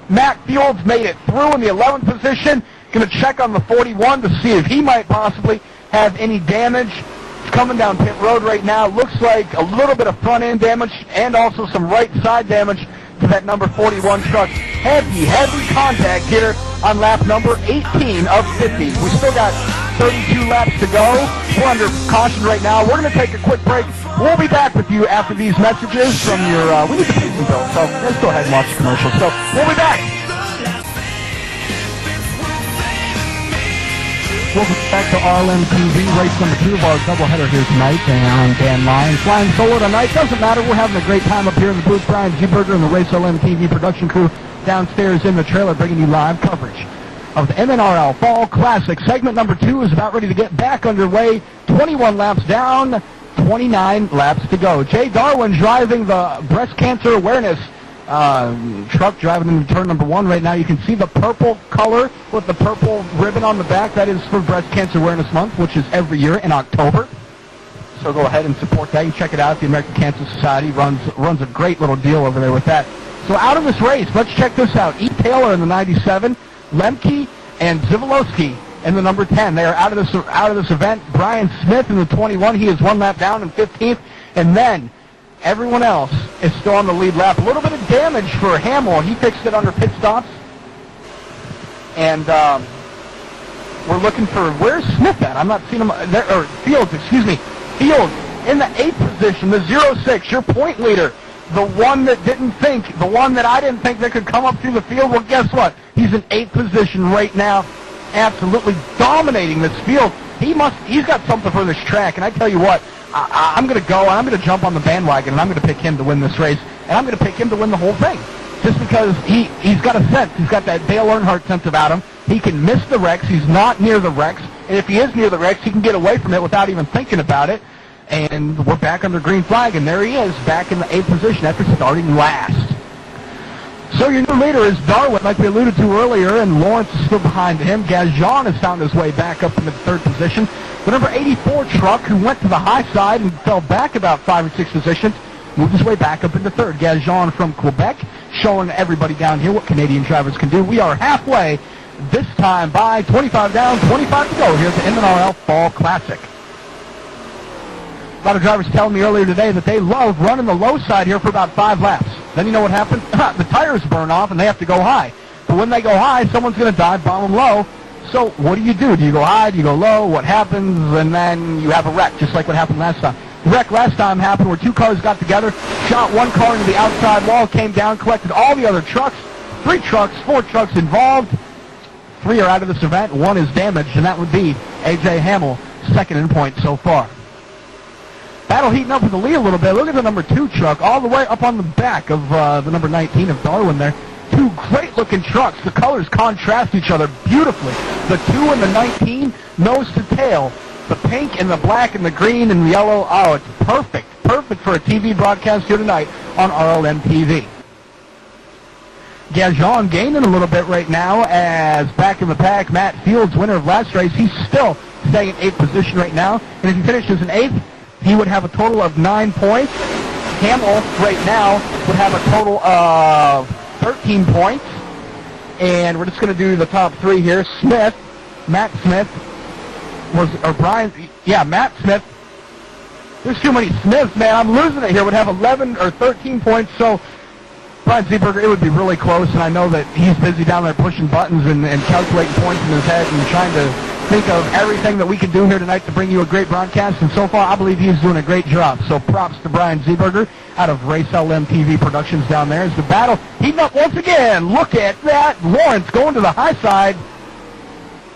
Matt Fields made it through in the 11th position. Going to check on the 41 to see if he might possibly have any damage. It's coming down pit road right now. Looks like a little bit of front end damage and also some right side damage to that number 41 truck. Heavy contact here on lap number 18 of 50. We still got 32 laps to go. We're under caution right now. We're going to take a quick break. We'll be back with you after these messages from your, we need to pay some bills, so let's go ahead and watch the commercial. So we'll be back. Welcome back to RLMtv, race number 2 of our doubleheader here tonight. And I'm Dan Lyons, flying solo tonight. Doesn't matter, we're having a great time up here in the booth. Brian Zeeberger and the Race RLMtv production crew downstairs in the trailer bringing you live coverage of the MNRL Fall Classic. Segment number 2 is about ready to get back underway. 21 laps down, 29 laps to go. Jay Darwin driving the breast cancer awareness truck, driving into turn number 1 right now. You can see the purple color with the purple ribbon on the back. That is for Breast Cancer Awareness Month, which is every year in October. So go ahead and support that. You can check it out. The American Cancer Society runs a great little deal over there with that. So out of this race, let's check this out. E. Taylor in the 97, Lemke and Zivolowski in the number 10. They are out of this event. Brian Smith in the 21. He is 1 lap down in 15th. And then everyone else is still on the lead lap. A little bit of damage for Hamill. He fixed it under pit stops. And we're looking for, where's Smith at? I'm not seeing him there, or Fields, excuse me. Fields in the 8th position, the 06, your point leader. The one that I didn't think that could come up through the field. Well, guess what? He's in 8th position right now, absolutely dominating this field. He's got something for this track, and I tell you what, I'm going to go, and I'm going to jump on the bandwagon, and I'm going to pick him to win this race, and I'm going to pick him to win the whole thing. Just because he's got a sense. He's got that Dale Earnhardt sense about him. He can miss the wrecks. He's not near the wrecks. And if he is near the wrecks, he can get away from it without even thinking about it. And we're back under green flag, and there he is, back in the 8th position after starting last. So your new leader is Darwin, like we alluded to earlier, and Lawrence is still behind him. Gazjon has found his way back up into the 3rd position. The number 84 truck, who went to the high side and fell back about 5 or 6 positions, moved his way back up into 3rd. Gazjon from Quebec, showing everybody down here what Canadian drivers can do. We are halfway, this time by 25 down, 25 to go here at the MNRL Fall Classic. A lot of drivers telling me earlier today that they love running the low side here for about 5 laps. Then you know what happens? The tires burn off and they have to go high. But when they go high, someone's going to dive bomb them low. So what do? Do you go high? Do you go low? What happens? And then you have a wreck, just like what happened last time. wreck last time happened where two cars got together, shot one car into the outside wall, came down, collected all the other trucks. 4 trucks involved. 3 are out of this event. 1 is damaged, and that would be A.J. Hamill, second in points so far. Battle heating up with the lead a little bit. Look at the number 2 truck all the way up on the back of the number 19 of Darwin there. 2 great-looking trucks. The colors contrast each other beautifully. The 2 and the 19, nose to tail. The pink and the black and the green and the yellow. Oh, it's perfect. Perfect for a TV broadcast here tonight on RLMtv. Gajon gaining a little bit right now as back in the pack, Matt Fields, winner of last race. He's still staying in 8th position right now. And if he finishes in 8th, he would have a total of 9 points. Hamill right now would have a total of 13 points. And we're just going to do the top 3 here. Matt Smith, Matt Smith. There's too many Smiths, man. I'm losing it here. Would have 11 or 13 points. So Brian Zeeberger, it would be really close, and I know that he's busy down there pushing buttons and calculating points in his head and trying to think of everything that we can do here tonight to bring you a great broadcast, and so far I believe he's doing a great job. So props to Brian Zeeberger out of RLMtv Productions down there as the battle heating up once again. Look at that. Lawrence going to the high side.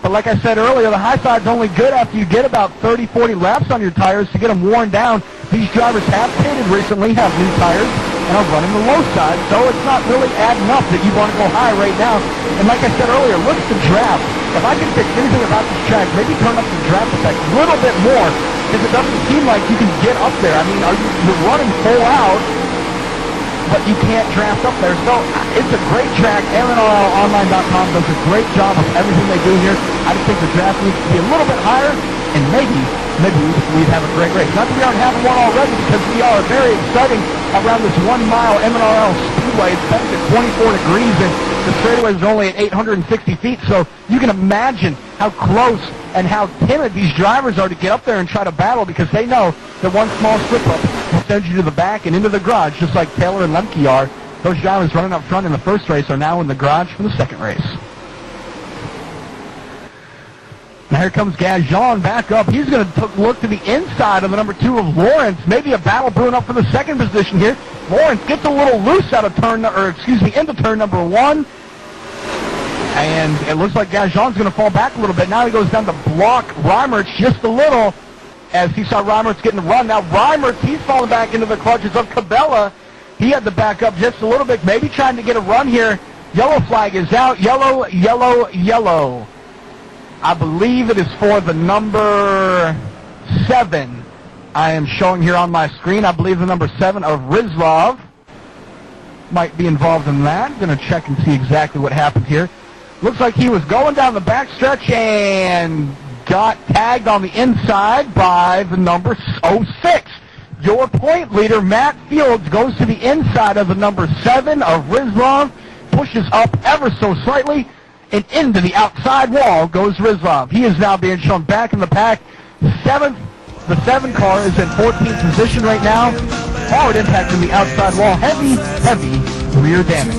But like I said earlier, the high side's only good after you get about 30, 40 laps on your tires to get them worn down. These drivers have pitted recently, have new tires, and are running the low side, so it's not really adding up that you want to go high right now. And like I said earlier, look at the draft. If I can fix anything about this track, maybe turn up the draft effect a little bit more, because it doesn't seem like you can get up there. I mean, you're running full out, but you can't draft up there. So it's a great track. MNRLonline.com does a great job of everything they do here. I just think the draft needs to be a little bit higher, and maybe we'd have a great race. Not that we aren't having one already, because we are very exciting around this 1 mile MNRL Speedway. It's set at 24 degrees, and the straightaways are only at 860 feet, so you can imagine how close and how timid these drivers are to get up there and try to battle, because they know that one small slip-up will send you to the back and into the garage, just like Taylor and Lemke are. Those drivers running up front in the first race are now in the garage for the second race. Now here comes Gajon back up. He's going to look to the inside of the number 2 of Lawrence. Maybe a battle brewing up for the second position here. Lawrence gets a little loose out of into turn number 1. And it looks like Gajon's going to fall back a little bit. Now he goes down to block Reimertz just a little as he saw Reimertz getting the run. Now Reimertz, he's falling back into the clutches of Cabela. He had to back up just a little bit, maybe trying to get a run here. Yellow flag is out. Yellow, yellow, yellow. I believe it is for the number 7. I am showing here on my screen. I believe the number 7 of Rizlov might be involved in that. I'm going to check and see exactly what happened here. Looks like he was going down the backstretch and got tagged on the inside by the number 06. Your point leader, Matt Fields, goes to the inside of the number 7 of Rizlov, pushes up ever so slightly, and into the outside wall goes Rizlov. He is now being shown back in the pack. The 7 car is in 14th position right now. Hard impact in the outside wall. Heavy rear damage.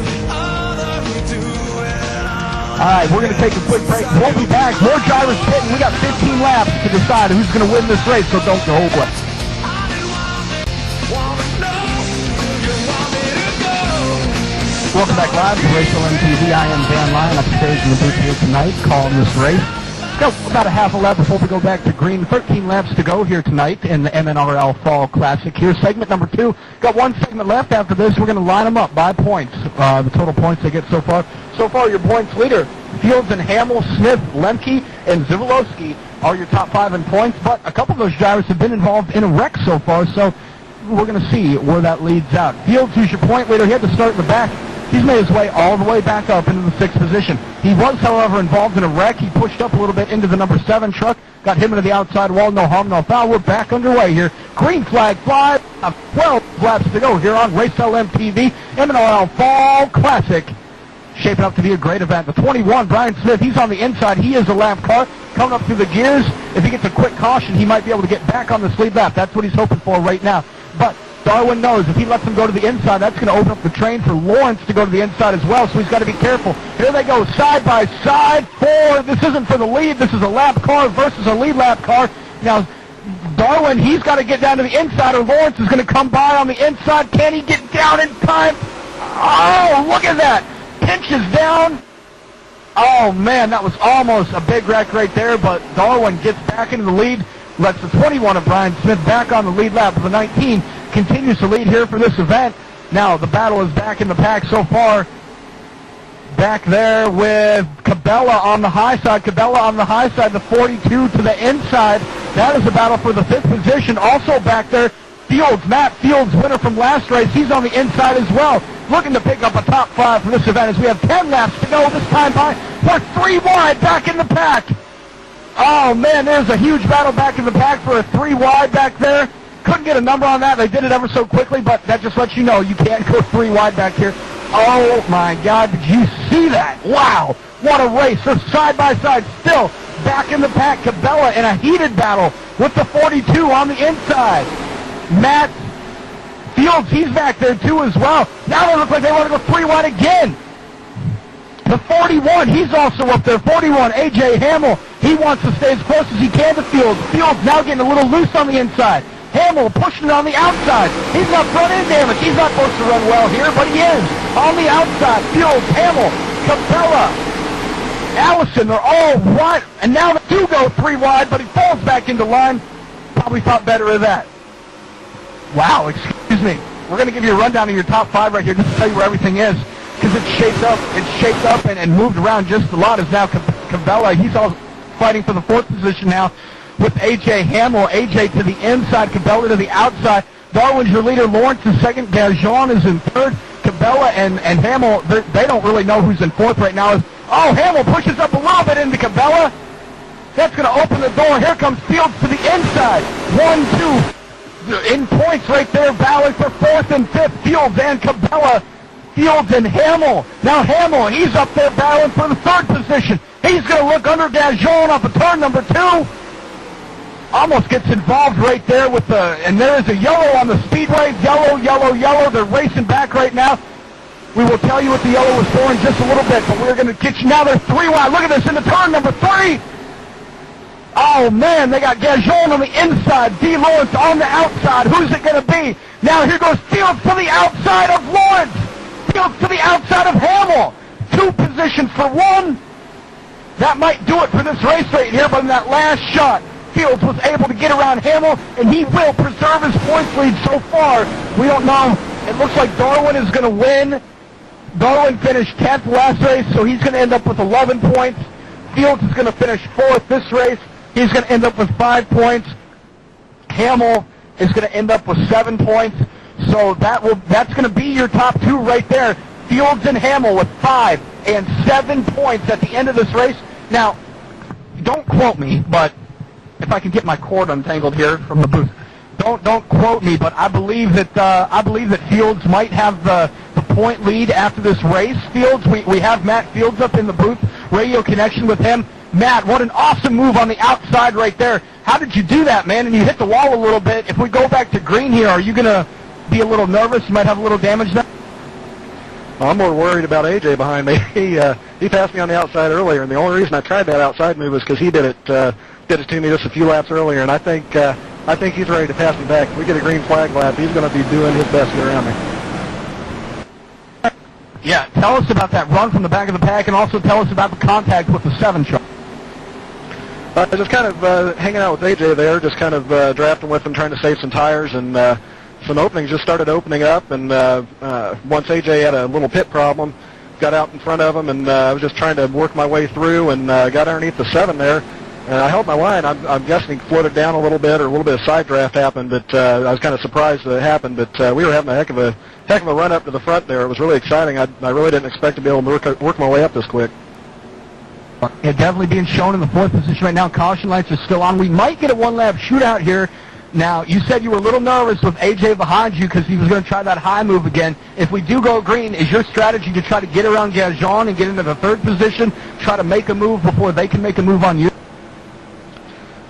All right, we're going to take a quick break. We'll be back. More drivers pitting. We got 15 laps to decide who's going to win this race, so don't go away. Welcome back live to RLMtv. I am Dan Lyon upstairs in the booth here tonight calling this race. Got about a half a lap before we go back to green. 13 laps to go here tonight in the MNRL Fall Classic. Here's segment number 2. Got one segment left. After this, we're going to line them up by points. The total points they get so far. So far, your points leader, Fields and Hamill, Smith, Lemke, and Zivolowski are your top 5 in points. But a couple of those drivers have been involved in a wreck so far, so we're going to see where that leads out. Fields, who's your point leader, he had to start in the back. He's made his way all the way back up into the 6th position. He was, however, involved in a wreck. He pushed up a little bit into the number 7 truck, got him into the outside wall. No harm, no foul. We're back underway here. Green flag flies. 12 laps to go here on RLMtv. MNRL Fall Classic. Shaping up to be a great event. The 21, Brian Smith, he's on the inside. He is a lap car. Coming up through the gears. If he gets a quick caution, he might be able to get back on the lead lap. That's what he's hoping for right now. But Darwin knows if he lets him go to the inside, that's going to open up the train for Lawrence to go to the inside as well, so he's got to be careful. Here they go, side by side. This isn't for the lead. This is a lap car versus a lead lap car. Now, Darwin, he's got to get down to the inside, or Lawrence is going to come by on the inside. Can he get down in time? Oh, look at that. Pinches down. Oh, man, that was almost a big wreck right there, but Darwin gets back into the lead, lets the 21 of Brian Smith back on the lead lap of the 19, continues to lead here for this event. Now, the battle is back in the pack so far. Back there with Cabela on the high side. Cabela on the high side, the 42 to the inside. That is a battle for the 5th position. Also back there, Fields, Matt Fields, winner from last race. He's on the inside as well, looking to pick up a top 5 for this event as we have 10 laps to go this time by. We're 3 wide back in the pack. Oh, man, there's a huge battle back in the pack for a 3 wide back there. Couldn't get a number on that. They did it ever so quickly, but that just lets you know you can't go 3 wide back here. Oh, my God, did you see that? Wow, what a race. They're side by side still back in the pack. Cabela in a heated battle with the 42 on the inside. Matt Fields, he's back there too as well. Now they look like they want to go 3 wide again. The 41, he's also up there. 41, A.J. Hamill, he wants to stay as close as he can to Fields. Fields now getting a little loose on the inside. Hamill pushing it on the outside. He's got front end damage. He's not supposed to run well here, but he is. On the outside, Fields, Hamill, Cabela, Allison, they're all wide. And now they do go 3 wide, but he falls back into line. Probably thought better of that. Wow, excuse me. We're going to give you a rundown of your top 5 right here just to tell you where everything is, because it's shaped up and moved around just a lot. Is now Cabela. He's all fighting for the 4th position now with A.J. Hamill. A.J. to the inside, Cabela to the outside. Darwin's your leader. Lawrence is second. Gajon is in third. Cabela and Hamill, they don't really know who's in 4th right now. Oh, Hamill pushes up a little bit into Cabela. That's going to open the door. Here comes Fields to the inside. 1, 2. In points right there, battling for 4th and 5th. Fields and Cabela. Fields and Hamill. Now Hamill, he's up there battling for the 3rd position. He's going to look under Gajon off of turn number 2. Almost gets involved right there with the, and there is a yellow on the speedway. Yellow, yellow, yellow. They're racing back right now. We will tell you what the yellow was for in just a little bit, but we're going to get you. Now they're 3 wide. Look at this into turn number 3. Oh, man, they got Gajon on the inside. D. Lawrence on the outside. Who's it going to be? Now here goes Fields to the outside of Lawrence. Fields to the outside of Hamill. 2 positions for 1. That might do it for this race right here, but in that last shot, Fields was able to get around Hamill, and he will preserve his points lead so far. We don't know. It looks like Darwin is going to win. Darwin finished 10th last race, so he's going to end up with 11 points. Fields is going to finish 4th this race. He's going to end up with 5 points. Hamill is going to end up with 7 points. So that's going to be your top 2 right there. Fields and Hamill with 5 and 7 points at the end of this race. Now, don't quote me, but if I can get my cord untangled here from the booth. Don't quote me, but I believe that Fields might have the point lead after this race. Fields, we have Matt Fields up in the booth, radio connection with him. Matt, what an awesome move on the outside right there. How did you do that, man? And you hit the wall a little bit. If we go back to green here, are you going to be a little nervous? You might have a little damage there.
Well, I'm more worried about AJ behind me. He passed me on the outside earlier, and the only reason I tried that outside move was because he did it to me just a few laps earlier, and I think he's ready to pass me back. If we get a green flag lap, he's going to be doing his best to get around me.
Yeah, tell us about that run from the back of the pack, and also tell us about the contact with the 7 truck.
Just kind of hanging out with AJ there, just kind of drafting with him, trying to save some tires, and some openings just started opening up, and once AJ had a little pit problem, got out in front of him, and I was just trying to work my way through, and got underneath the 7 there. And I held my line. I'm guessing he floated down a little bit, or a little bit of side draft happened, but I was kind of surprised that it happened. But we were having a heck of a run up to the front there. It was really exciting. I really didn't expect to be able to work my way up this quick.
Yeah, definitely being shown in the 4th position right now. Caution lights are still on. We might get a 1-lap shootout here. Now, you said you were a little nervous with AJ behind you because he was going to try that high move again. If we do go green, is your strategy to try to get around Gajon and get into the 3rd position, try to make a move before they can make a move on you?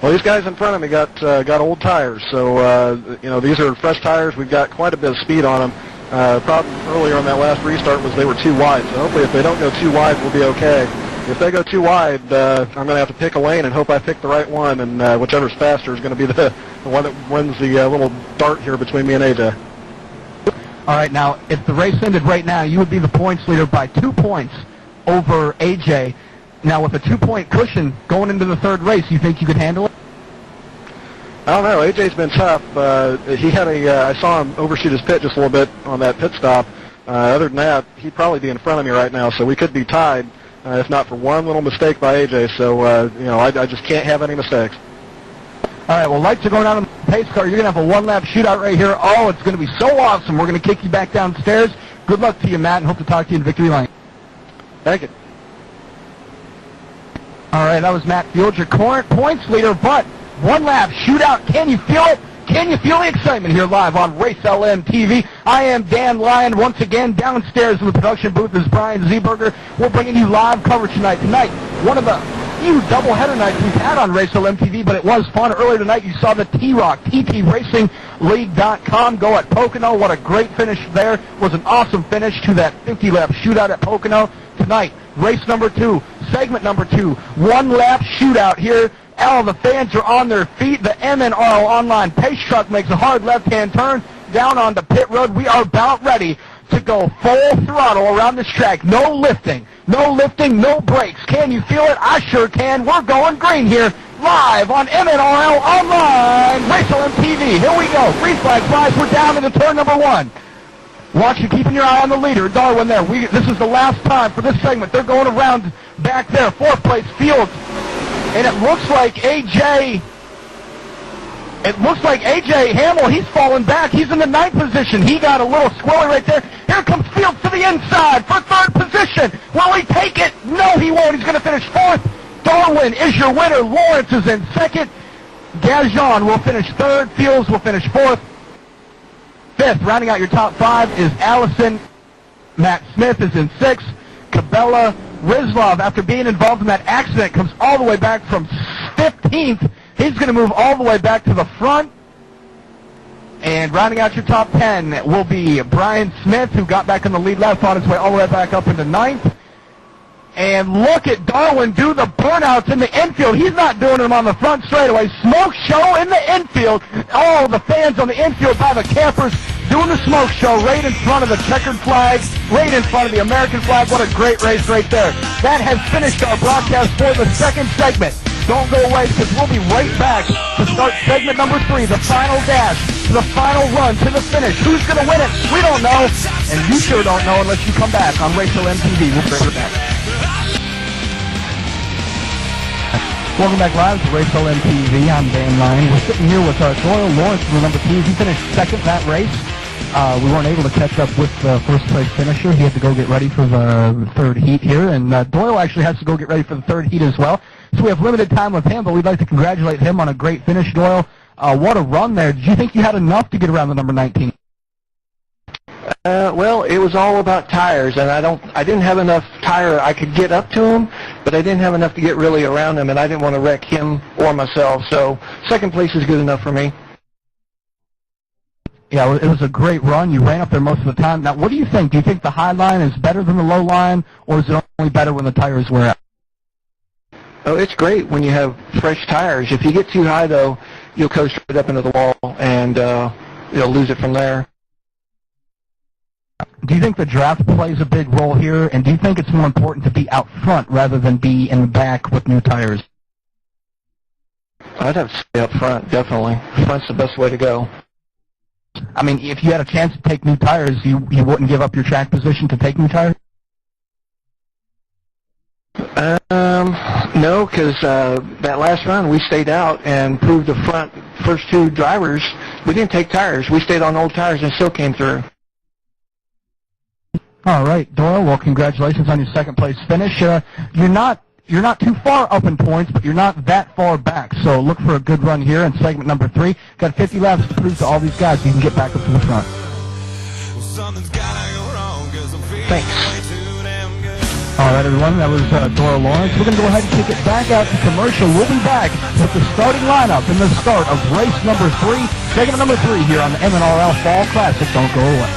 Well, these guys in front of me got old tires, so these are fresh tires. We've got quite a bit of speed on them. The problem earlier on that last restart was they were too wide, so hopefully if they don't go too wide, we'll be okay. if they go too wide, I'm going to have to pick a lane and hope I pick the right one, and whichever's faster is going to be the one that wins the little dart here between me and AJ.
All right, now, if the race ended right now, you would be the points leader by 2 points over AJ. Now, with a 2-point cushion going into the third race, you think you could handle it?
I don't know. AJ's been tough. He had I saw him overshoot his pit just a little bit on that pit stop. Other than that, he'd probably be in front of me right now, so we could be tied, if not for one little mistake by AJ. So, I just can't have any mistakes.
All right, well, lights are going out on the pace car. You're going to have a one-lap shootout right here. Oh, it's going to be so awesome. We're going to kick you back downstairs. Good luck to you, Matt, and hope to talk to you in victory lane.
Thank you.
All right, that was Matt Field, your current points leader, but one-lap shootout. Can you feel it? Can you feel the excitement here live on Race LMTV? I am Dan Lyon. Once again, downstairs in the production booth is Brian Zeeberger. We're bringing you live coverage tonight. Tonight, one of the few doubleheader nights we've had on Race LMTV, but it was fun. Earlier tonight, you saw the T-Rock, TTRacingLeague.com go at Pocono. What a great finish there. It was an awesome finish to that 50-lap shootout at Pocono. Tonight, race number 2, segment number 2, one-lap shootout here. All the fans are on their feet. The MNRL Online Pace Truck makes a hard left-hand turn down onto pit road. We are about ready to go full throttle around this track. No lifting, no brakes. Can you feel it? I sure can. We're going green here, live on MNRL Online Race LMTV. Here we go. Green flag flies. We're down into turn number 1. Watch you, keeping your eye on the leader, Darwin there. This is the last time for this segment. They're going around back there. 4th place Fields. And it looks like AJ Hamill, he's fallen back. He's in the 9th position. He got a little squirrely right there. Here comes Fields to the inside for 3rd position. Will he take it? No, he won't. He's going to finish 4th. Darwin is your winner. Lawrence is in 2nd. Gajon will finish 3rd. Fields will finish 4th. 5th, rounding out your top 5, is Allison. Matt Smith is in 6th. Cabela Rizlov, after being involved in that accident, comes all the way back from 15th. He's going to move all the way back to the front. And rounding out your top 10 will be Brian Smith, who got back in the lead lap, fought his way all the way back up into 9th. And look at Darwin do the burnouts in the infield. He's not doing them on the front straightaway. Smoke show in the infield. All the fans on the infield by the campers doing the smoke show right in front of the checkered flag, right in front of the American flag. What a great race right there. That has finished our broadcast for the 2nd segment. Don't go away, because we'll be right back to start segment number 3, the final dash, the final run to the finish. Who's going to win it? We don't know, and you sure don't know unless you come back on Race LMTV. We'll be right back. Welcome back live to Race LMTV. I'm Dan Lyon. We're sitting here with Doyle Lawrence from the number 2. He finished 2nd that race. We weren't able to catch up with the 1st place finisher. He had to go get ready for the 3rd heat here, and Doyle actually has to go get ready for the 3rd heat as well. So we have limited time with him, but we'd like to congratulate him on a great finish, Doyle. What a run there. Did you think you had enough to get around the number 19?
Well, it was all about tires, and I didn't have enough tire. I could get up to him, but I didn't have enough to get really around him, and I didn't want to wreck him or myself. So 2nd place is good enough for me.
Yeah, it was a great run. You ran up there most of the time. Now, what do you think? Do you think the high line is better than the low line, or is it only better when the tires wear out?
Oh, it's great when you have fresh tires. If you get too high, though, you'll coast right up into the wall, and you'll lose it from there.
Do you think the draft plays a big role here, and do you think it's more important to be out front rather than be in the back with new tires?
I'd have to stay up front, definitely. Front's the best way to go.
I mean, if you had a chance to take new tires, you wouldn't give up your track position to take new tires?
No, because that last run we stayed out and proved the first 2 drivers. We didn't take tires. We stayed on old tires and still came through.
All right, Doyle. Well, congratulations on your 2nd place finish. You're not too far up in points, but you're not that far back. So look for a good run here in segment number 3. Got 50 laps to prove to all these guys you can get back up to the front.
Thanks.
All right, everyone. That was Doyle Lawrence. We're going to go ahead and kick it back out to commercial. We'll be back with the starting lineup in the start of race number 3, segment number 3 here on the MNRL Fall Classic. Don't go away.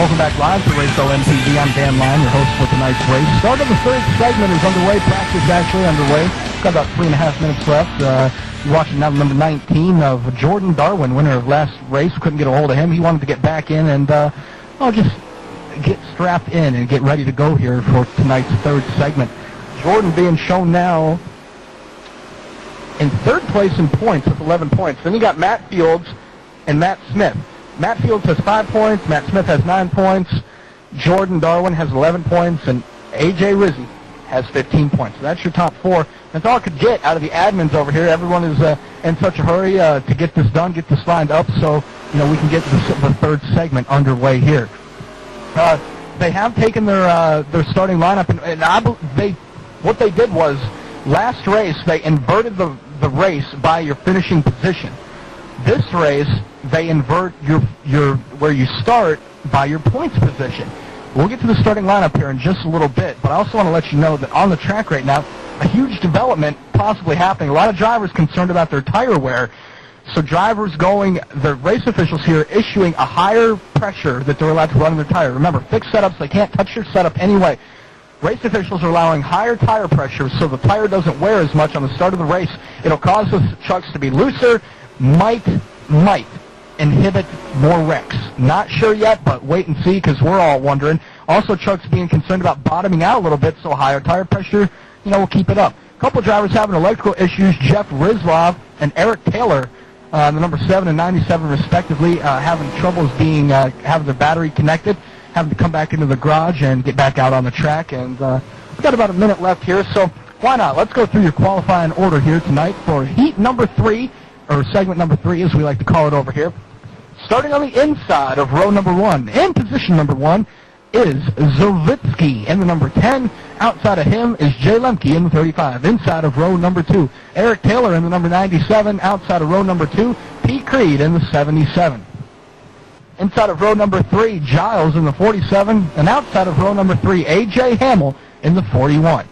Welcome back live to Race RLMtv. I'm Dan Lyon, your host for tonight's race. Start of the third segment is underway. Practice actually underway. Got about 3.5 minutes left. You're watching now number 19 of Jordan Darwin, winner of last race. Couldn't get a hold of him. He wanted to get back in and just get strapped in and get ready to go here for tonight's third segment. Jordan being shown now in third place in points with 11 points. Then you got Matt Fields and Matt Smith. Matt Fields has 5 points, Matt Smith has 9 points, Jordan Darwin has 11 points, and A.J. Rizzi has 15 points. So that's your top 4. That's all I could get out of the admins over here. Everyone is in such a hurry to get this done, get this lined up, so we can get the third segment underway here. They have taken their starting lineup, and what they did was last race they inverted the race by your finishing position. This race, they invert your where you start by your points position. We'll get to the starting lineup here in just a little bit, but I also want to let you know that on the track right now, a huge development possibly happening. A lot of drivers concerned about their tire wear. So drivers the race officials here issuing a higher pressure that they're allowed to run in their tire. Remember, fixed setups, they can't touch your setup anyway. Race officials are allowing higher tire pressure so the tire doesn't wear as much on the start of the race. It'll cause the trucks to be looser, might inhibit more wrecks. Not sure yet, but wait and see because we're all wondering. Also, trucks being concerned about bottoming out a little bit, so higher tire pressure, will keep it up. A couple drivers having electrical issues. Jeff Rizlov and Eric Taylor, the number 7 and 97 respectively, having troubles having their battery connected, having to come back into the garage and get back out on the track. And we've got about a minute left here, so why not? Let's go through your qualifying order here tonight for heat number 3, or segment number 3 as we like to call it over here. Starting on the inside of row number 1. In position number 1 is Zovitsky in the number 10. Outside of him is Jay Lemke in the 35. Inside of row number 2, Eric Taylor in the number 97. Outside of row number 2, Pete Creed in the 77. Inside of row number 3, Giles in the 47. And outside of row number 3, A.J. Hamill in the 41.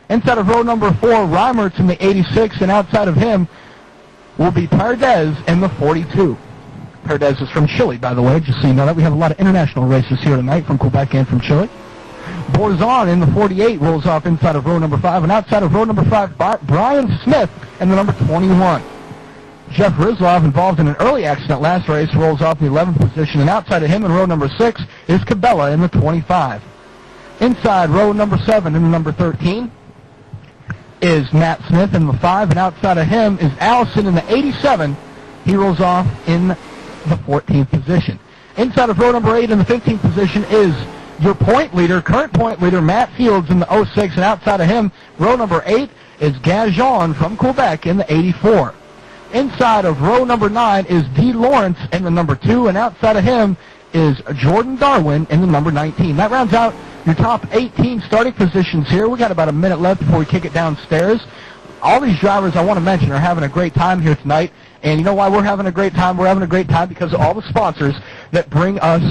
Inside of row number 4, Reimert's in the 86. And outside of him will be Pardez in the 42. Pardez is from Chile, by the way, just so you know that. We have a lot of international races here tonight from Quebec and from Chile. Borzon in the 48 rolls off inside of row number 5, and outside of row number 5, Brian Smith in the number 21. Jeff Rizlov, involved in an early accident last race, rolls off the 11th position, and outside of him in row number 6 is Cabela in the 25. Inside row number 7 in the number 13 is Matt Smith in the 5, and outside of him is Allison in the 87. He rolls off in the 14th position. Inside of row number 8 in the 15th position is your point leader, current point leader, Matt Fields in the 06, and outside of him, row number 8 is Gajon from Quebec in the 84. Inside of row number 9 is Doyle Lawrence in the number 2, and outside of him is Jordan Darwin in the number 19. That rounds out your top 18 starting positions here. We got about a minute left before we kick it downstairs. All these drivers I want to mention are having a great time here tonight. And you know why we're having a great time? We're having a great time because of all the sponsors that bring us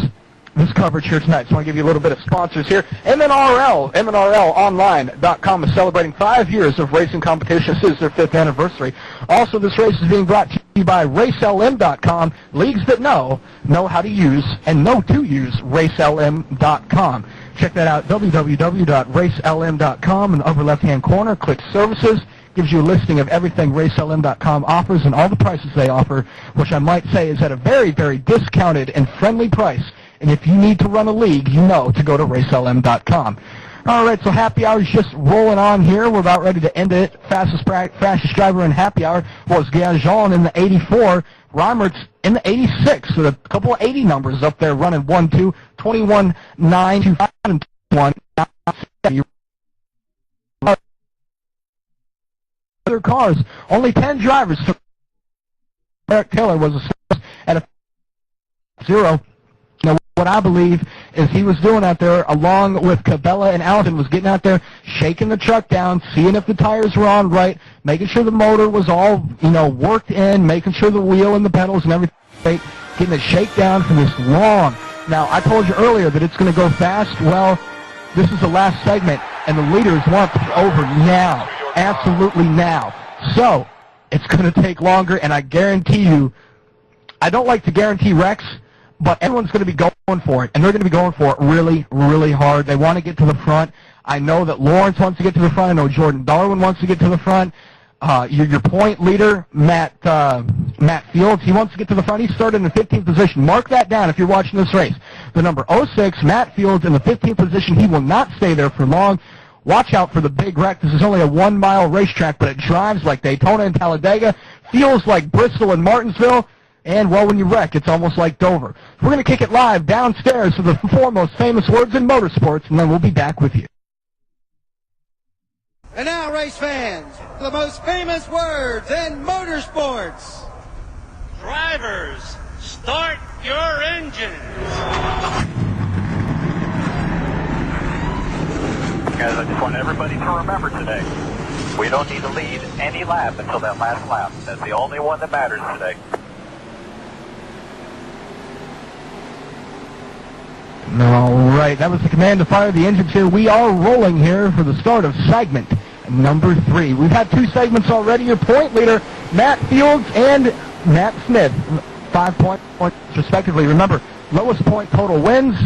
this coverage here tonight. So I want to give you a little bit of sponsors here. MNRLonline.com is celebrating 5 years of racing competition. This is their 5th anniversary. Also, this race is being brought to you by RaceLM.com. Leagues that know how to use and know to use RaceLM.com. Check that out, www.racelm.com. In the upper left-hand corner, click Services. Gives you a listing of everything RaceLM.com offers and all the prices they offer, which I might say is at a very, very discounted and friendly price. And if you need to run a league, you know to go to RaceLM.com. All right, so happy hour is just rolling on here. We're about ready to end it. Fastest driver in happy hour was Gajon in the 84. Reimert's in the 86. So a couple of 80 numbers up there running 1, 2, 21, 9, 2, 5, and 1. Other cars, only 10 drivers. Eric Taylor was at a 0. Now, what I believe is he was doing out there, along with Cabela and Allison, was getting out there, shaking the truck down, seeing if the tires were on right, making sure the motor was all, worked in, making sure the wheel and the pedals and everything, getting it shake down for this long. Now, I told you earlier that it's going to go fast. Well, this is the last segment, and the leaders want it over now. Absolutely now. So, it's going to take longer, and I guarantee you, I don't like to guarantee wrecks, but everyone's going to be going for it, and they're going to be going for it really, really hard. They want to get to the front. I know that Lawrence wants to get to the front. I know Jordan Darwin wants to get to the front. Your point leader, Matt Fields, he wants to get to the front. He started in the 15th position. Mark that down if you're watching this race. The number 06, Matt Fields, in the 15th position. He will not stay there for long. Watch out for the big wreck. This is only a 1-mile racetrack, but it drives like Daytona and Talladega, feels like Bristol and Martinsville, and, well, when you wreck, it's almost like Dover. We're going to kick it live downstairs for the 4 most famous words in motorsports, and then we'll be back with you.
And now, race fans, the most famous words in motorsports. Drivers, start your engines.
Guys, I just want everybody to remember today, we don't need to lead any lap until that last lap. That's the only one that matters today.
All right, that was the command to fire the engines here. We are rolling here for the start of segment number 3. We've had 2 segments already. Your point leader, Matt Fields and Matt Smith, 5 points respectively. Remember, lowest point total wins,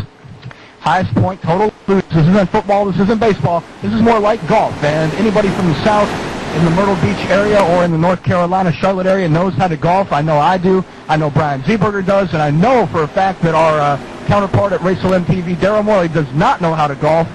highest point total loses. This isn't football, this isn't baseball, this is more like golf. And anybody from the south in the Myrtle Beach area or in the North Carolina, Charlotte area knows how to golf. I know I do. I know Brian Zeeberger does. And I know for a fact that our counterpart at RLMtv, Darryl Morley, does not know how to golf.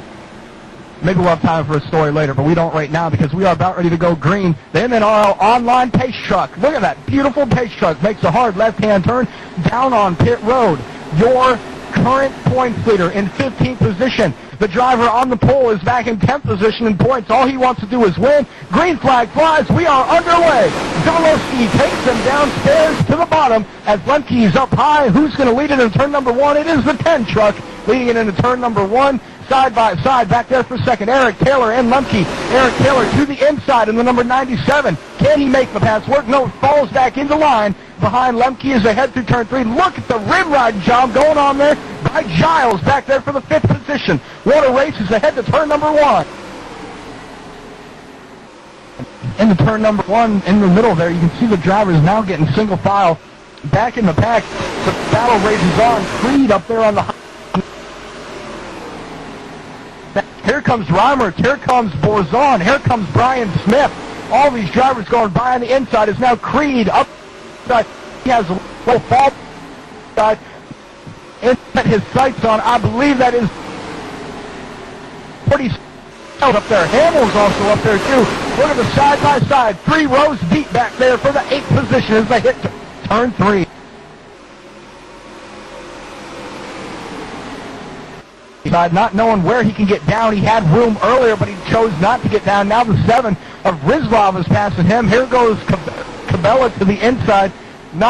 Maybe we'll have time for a story later, but we don't right now because we are about ready to go green. The MNRL online pace truck. Look at that beautiful pace truck. Makes a hard left-hand turn down on pit road. Your current points leader in 15th position. The driver on the pole is back in 10th position in points. All he wants to do is win. Green flag flies. We are underway. Zivilowski takes them downstairs to the bottom as Lemke is up high. Who's going to lead it in turn number 1? It is the 10 truck leading it into turn number 1. Side by side, back there for second, Eric Taylor and Lemke. Eric Taylor to the inside in the number 97. Can he make the pass work? No, falls back into line behind Lemke as they head through turn 3. Look at the rim ride job going on there by Giles back there for the 5th position. What a race is ahead to turn number 1. In the turn number 1, in the middle there, you can see the drivers now getting single file back in the pack. The battle races on. Creed up there on the high. Here comes Reimert, here comes Borzon, here comes Brian Smith. All these drivers going by on the inside. Is now Creed up. He has a little fall side. And set his sights on. I believe that is pretty up there. Hamill's also up there too. Look at the side by side. 3 rows deep back there for the 8th position as they hit turn 3. Not knowing where he can get down. He had room earlier, but he chose not to get down. Now the 7 of Rizlov is passing him. Here goes Cabela to the inside. And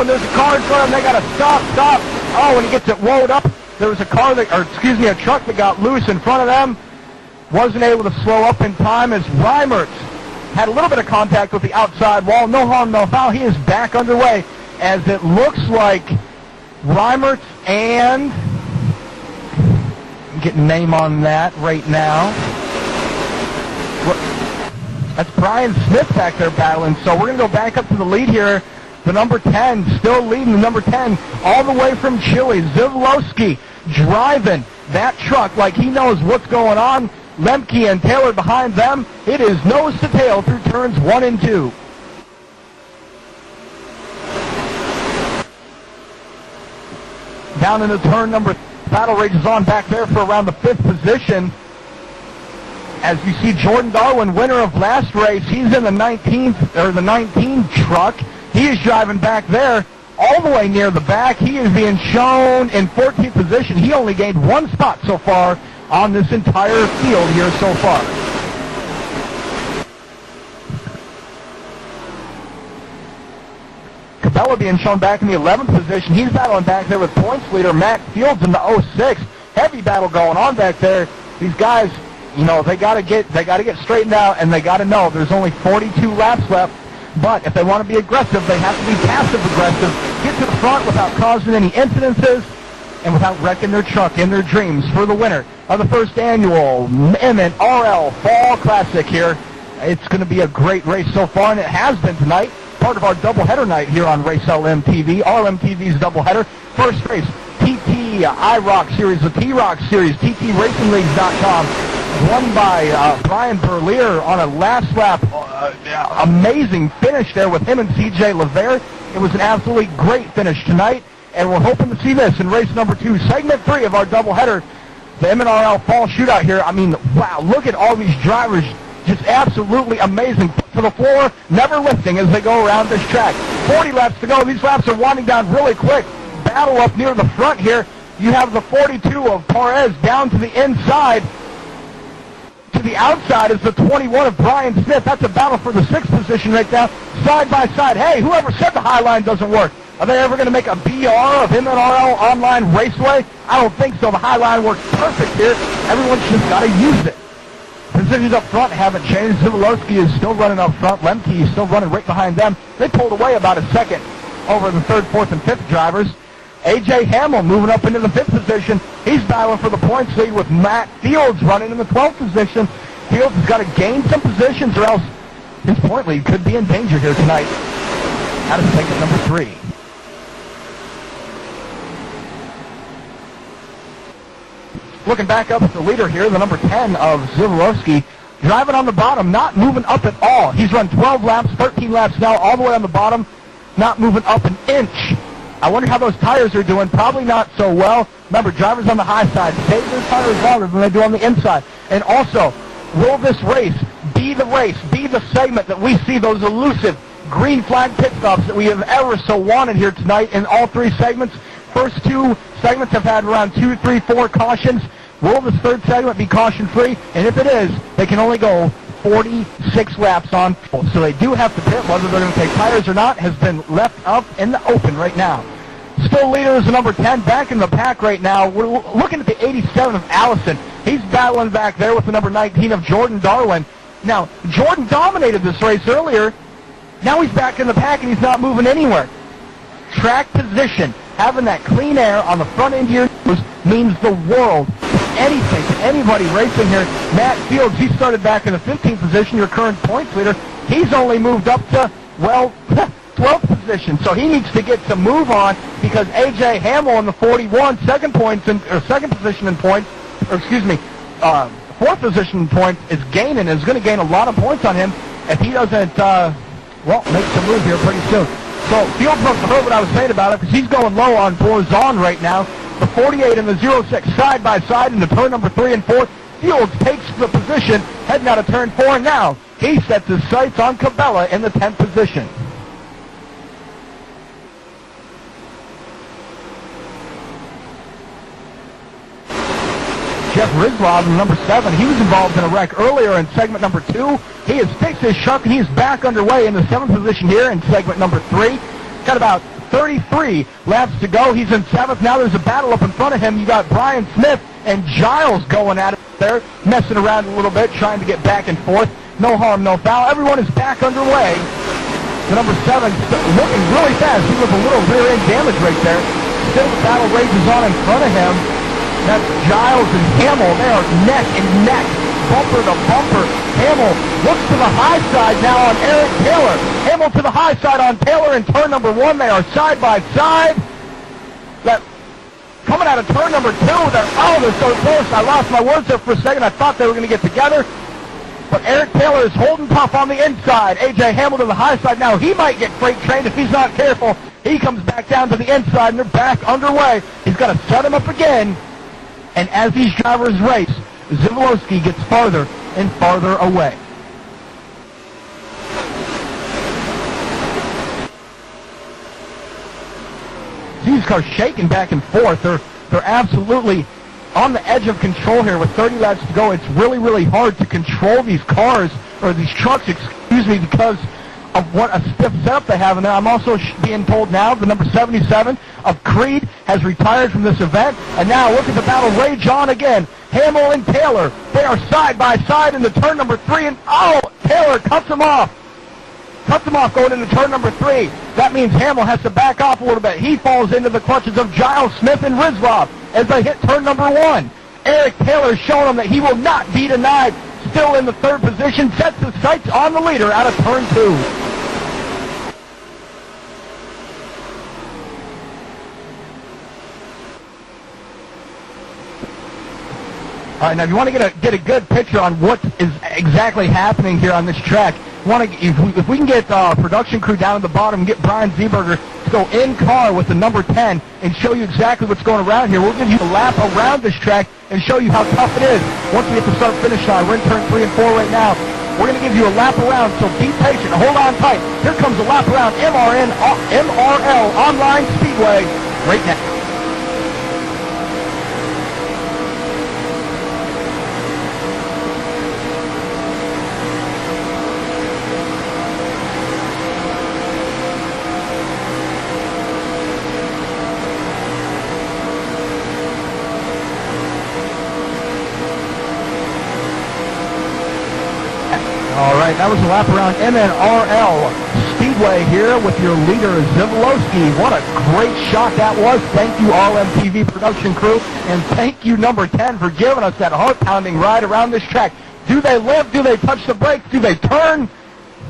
there's a car in front of him. They got to stop. Oh, when he gets it woed up, there was a a truck that got loose in front of them. Wasn't able to slow up in time as Reimert had a little bit of contact with the outside wall. No harm, no foul. He is back underway as it looks like Reimert and... getting a name on that right now. That's Brian Smith back there battling. So we're going to go back up to the lead here. The number 10 still leading the number 10 all the way from Chile. Zivlowski driving that truck like he knows what's going on. Lemke and Taylor behind them. It is nose to tail through turns 1 and 2. Down into turn number 3. Battle rages on back there for around the 5th position. As you see Jordan Darwin, winner of last race, he's in the 19 truck. He is driving back there all the way near the back. He is being shown in 14th position. He only gained 1 spot so far on this entire field here so far. Cabela being shown back in the 11th position. He's battling back there with points leader Matt Fields in the 06. Heavy battle going on back there. These guys, they got to get straightened out, and they got to know there's only 42 laps left. But if they want to be aggressive, they have to be passive aggressive. Get to the front without causing any incidences and without wrecking their truck in their dreams for the winner of the first annual MNRL Fall Classic here. It's going to be a great race so far, and it has been tonight. part of our doubleheader night here on Race RLMtv. RLMtv's doubleheader. First race, TT IROC Series, the T-Rock Series, TTRacingLeagues.com, won by Brian Berlier on a last lap. Amazing finish there with him and CJ LeVere. It was an absolutely great finish tonight, and we're hoping to see this in race number 2, segment 3 of our doubleheader, the MNRL Fall Shootout here. I mean, wow, look at all these drivers. Just absolutely amazing. Foot to the floor, never lifting as they go around this track. 40 laps to go. These laps are winding down really quick. Battle up near the front here. You have the 42 of Perez down to the inside. To the outside is the 21 of Brian Smith. That's a battle for the 6th position right now. Side by side. Hey, whoever said the high line doesn't work? Are they ever going to make a BR of MNRL Online Raceway? I don't think so. The high line works perfect here. Everyone's just got to use it. Positions up front haven't changed. Zivolowski is still running up front. Lemke is still running right behind them. They pulled away about a second over the 3rd, 4th, and 5th drivers. A.J. Hamill moving up into the 5th position. He's battling for the points lead with Matt Fields running in the 12th position. Fields has got to gain some positions or else his point lead could be in danger here tonight. Out of segment number 3. Looking back up at the leader here, the number 10 of Zivolowski, driving on the bottom, not moving up at all. He's run 12 laps, 13 laps now, all the way on the bottom, not moving up an inch. I wonder how those tires are doing. Probably not so well. Remember, drivers on the high side save their tires longer than they do on the inside. And also, will this race, be the segment that we see those elusive green flag pit stops that we have ever so wanted here tonight in all 3 segments? First 2 segments have had around 2, 3, 4 cautions. Will this 3rd segment be caution-free? And if it is, they can only go 46 laps on full. So they do have to pit. Whether they're going to take tires or not has been left up in the open right now. Still leader is the number 10, back in the pack right now. We're looking at the 87 of Allison. He's battling back there with the number 19 of Jordan Darwin. Now, Jordan dominated this race earlier. Now he's back in the pack and he's not moving anywhere. Track position, having that clean air on the front end of your nose means the world. Anything to anybody racing here. Matt Fields, he started back in the 15th position, your current points leader. He's only moved up to, well, 12th position, so he needs to get some move on because A.J. Hamill in the 41, second position in points, or excuse me, 4th position in points is going to gain a lot of points on him if he doesn't, make some move here pretty soon. So Fields must have heard what I was saying about it because he's going low on Borzon right now. The 48 and the 06 side by side into turn number 3 and 4. Fields takes the position heading out of turn 4 and now he sets his sights on Cabela in the 10th position. Jeff Rizlov, number 7, he was involved in a wreck earlier in segment number 2. He has fixed his truck and he is back underway in the 7th position here in segment number 3. Got about 33 laps to go. He's in 7th. Now there's a battle up in front of him. You got Brian Smith and Giles going at it there, messing around a little bit, trying to get back and forth. No harm, no foul. Everyone is back underway. The number 7 looking really fast. He was a little rear end damage right there. Still the battle rages on in front of him. That's Giles and Hamill. They are neck and neck, bumper to bumper. Hamill looks to the high side now on Eric Taylor. Hamill to the high side on Taylor in turn number 1. They are side by side. Coming out of turn number 2, they're so close. I lost my words there for a second. I thought they were going to get together. But Eric Taylor is holding tough on the inside. A.J. Hamill to the high side now. He might get freight trained if he's not careful. He comes back down to the inside, and they're back underway. He's got to set him up again. And as these drivers race, Zivolowski gets farther and farther away. These cars shaking back and forth. They're absolutely on the edge of control here with 30 laps to go. It's really, really hard to control these cars, or these trucks, excuse me, because of what a stiff setup they have in there. I'm also being told now the number 77 of Creed has retired from this event. And now look at the battle rage on again. Hamill and Taylor, they are side by side into turn number 3. And Taylor cuts him off. Cuts him off going into turn number 3. That means Hamill has to back off a little bit. He falls into the clutches of Giles Smith and Rizlov as they hit turn number 1. Eric Taylor showing him that he will not be denied. Still in the 3rd position, sets his sights on the leader out of turn 2. All right, now if you want to get a good picture on what is exactly happening here on this track, if we can get production crew down at the bottom and get Brian Zeeberger to go in car with the number 10 and show you exactly what's going around here. We'll give you a lap around this track and show you how tough it is. Once we get to start-finish line, we're in turn 3 and 4 right now. We're going to give you a lap around, so be patient. Hold on tight. Here comes a lap around MNRL Online Speedway right now. All right, that was a lap around MNRL Speedway here with your leader, Zivolowski. What a great shot that was. Thank you, RLMtv production crew, and thank you, number 10, for giving us that heart-pounding ride around this track. Do they live? Do they touch the brakes? Do they turn?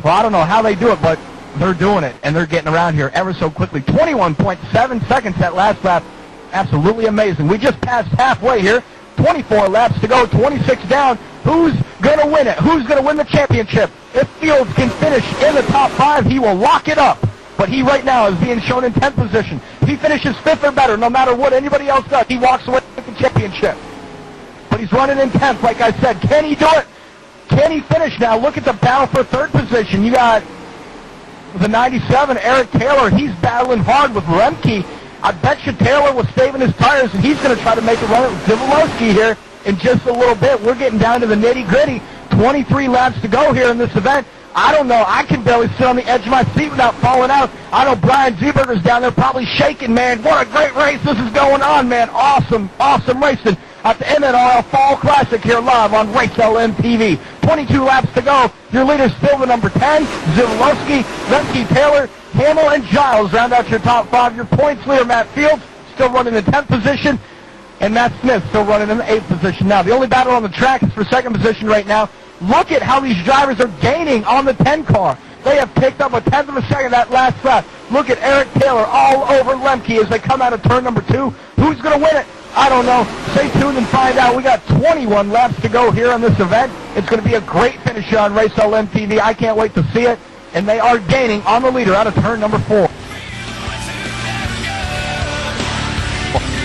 Well, I don't know how they do it, but they're doing it, and they're getting around here ever so quickly. 21.7 seconds that last lap. Absolutely amazing. We just passed halfway here. 24 laps to go, 26 down. Who's going to win it? Who's going to win the championship? If Fields can finish in the top 5, he will lock it up. But he right now is being shown in 10th position. If he finishes 5th or better, no matter what anybody else does, he walks away with the championship. But he's running in 10th, like I said. Can he do it? Can he finish now? Look at the battle for 3rd position. You got the 97, Eric Taylor. He's battling hard with Lemke. I bet you Taylor was saving his tires, and he's going to try to make a run with Zivolowski here in just a little bit. We're getting down to the nitty-gritty. 23 laps to go here in this event. I don't know. I can barely sit on the edge of my seat without falling out. I know Brian Zeeberger's down there probably shaking, man. What a great race this is going on, man. Awesome, awesome racing at the MNRL Fall Classic here live on RLMtv. 22 laps to go. Your leader's still the number 10, Zivolowski, Lemke, Taylor, Hamill, and Giles round out your top 5. Your points leader, Matt Fields, still running in 10th position. And Matt Smith still running in the 8th position now. The only battle on the track is for 2nd position right now. Look at how these drivers are gaining on the 10 car. They have picked up a 10th of a second that last lap. Look at Eric Taylor all over Lemke as they come out of turn number 2. Who's going to win it? I don't know. Stay tuned and find out. We got 21 laps to go here on this event. It's going to be a great finish here on RLMtv. I can't wait to see it. And they are gaining on the leader out of turn number 4.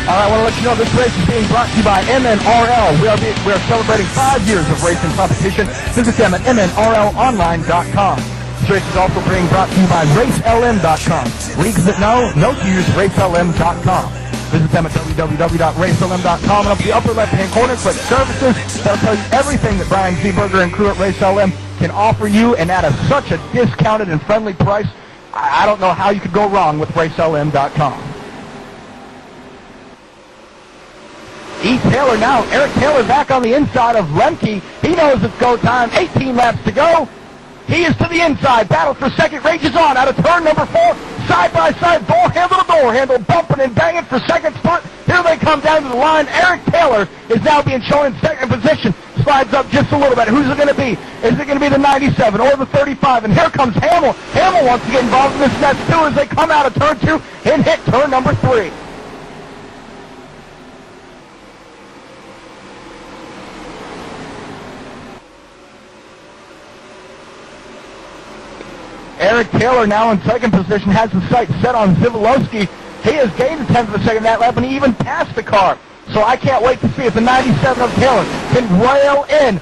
All right, I want to let you know this race is being brought to you by MNRL. We are celebrating 5 years of racing competition. Visit them at MNRLonline.com. This race is also being brought to you by RaceLM.com. Leagues that know to use RaceLM.com. Visit them at www.racelm.com, and up the upper left-hand corner, click Services. That'll tell you everything that Brian Zeeberger and crew at RaceLM can offer you, and at such a discounted and friendly price. I don't know how you could go wrong with RaceLM.com. Taylor now. Eric Taylor back on the inside of Lemke. He knows it's go time. 18 laps to go. He is to the inside. Battle for second rages on out of turn number 4. Side by side, door handle to door handle, bumping and banging for second spot. Here they come down to the line. Eric Taylor is now being shown in 2nd position. Slides up just a little bit. Who's it going to be? Is it going to be the 97 or the 35? And here comes Hamill. Hamill wants to get involved in this mess too as they come out of turn 2 and hit turn number 3. Eric Taylor now in 2nd position has the sights set on Zivolowski. He has gained a 10th of a second that lap, and he even passed the car. So I can't wait to see if the 97 of Taylor can reel in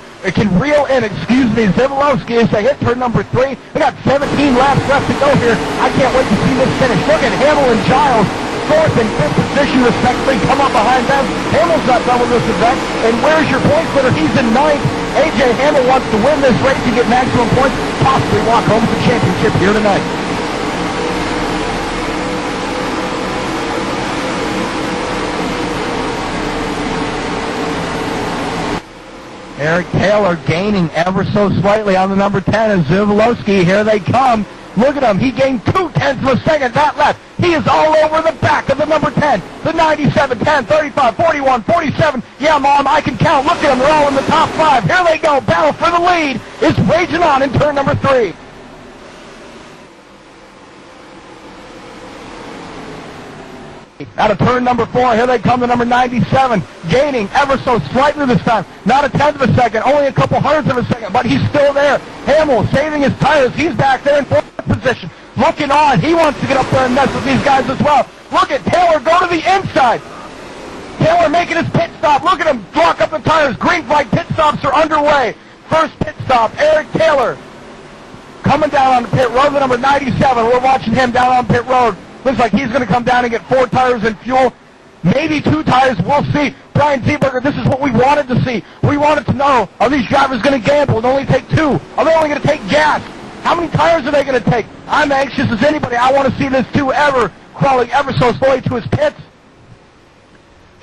Zivolowski as they hit turn number 3. We got 17 laps left to go here. I can't wait to see this finish. Look at Hamill and Giles, 4th and 5th position respectively, come up behind them. Hamill's not done with this event. And where's your point splitter? He's in 9th. A.J. Hamill wants to win this race and get maximum points, possibly walk home with the championship here tonight. Eric Taylor gaining ever so slightly on the number 10 and Zivolowski. Here they come. Look at him. He gained 0.2 of a second that lap. He is all over the back of the number 10. The 97, 10, 35, 41, 47. Yeah, Mom, I can count. Look at them. They're all in the top 5. Here they go. Battle for the lead is raging on in turn number 3. Out of turn number 4, here they come to number 97, gaining ever so slightly this time. Not a tenth of a second, only a couple hundredths of a second, but he's still there. Hamill saving his tires. He's back there in fourth position, looking on. He wants to get up there and mess with these guys as well. Look at Taylor go to the inside. Taylor making his pit stop. Look at him lock up the tires. Green flag pit stops are underway. First pit stop, Eric Taylor coming down on the pit road, the number 97. We're watching him down on pit road. Looks like he's going to come down and get 4 tires and fuel, maybe 2 tires. We'll see. Brian Zeeberger, this is what we wanted to see. We wanted to know, are these drivers going to gamble and only take 2? Are they only going to take gas? How many tires are they going to take? I'm anxious as anybody. I want to see this 2 crawling ever so slowly to his pits.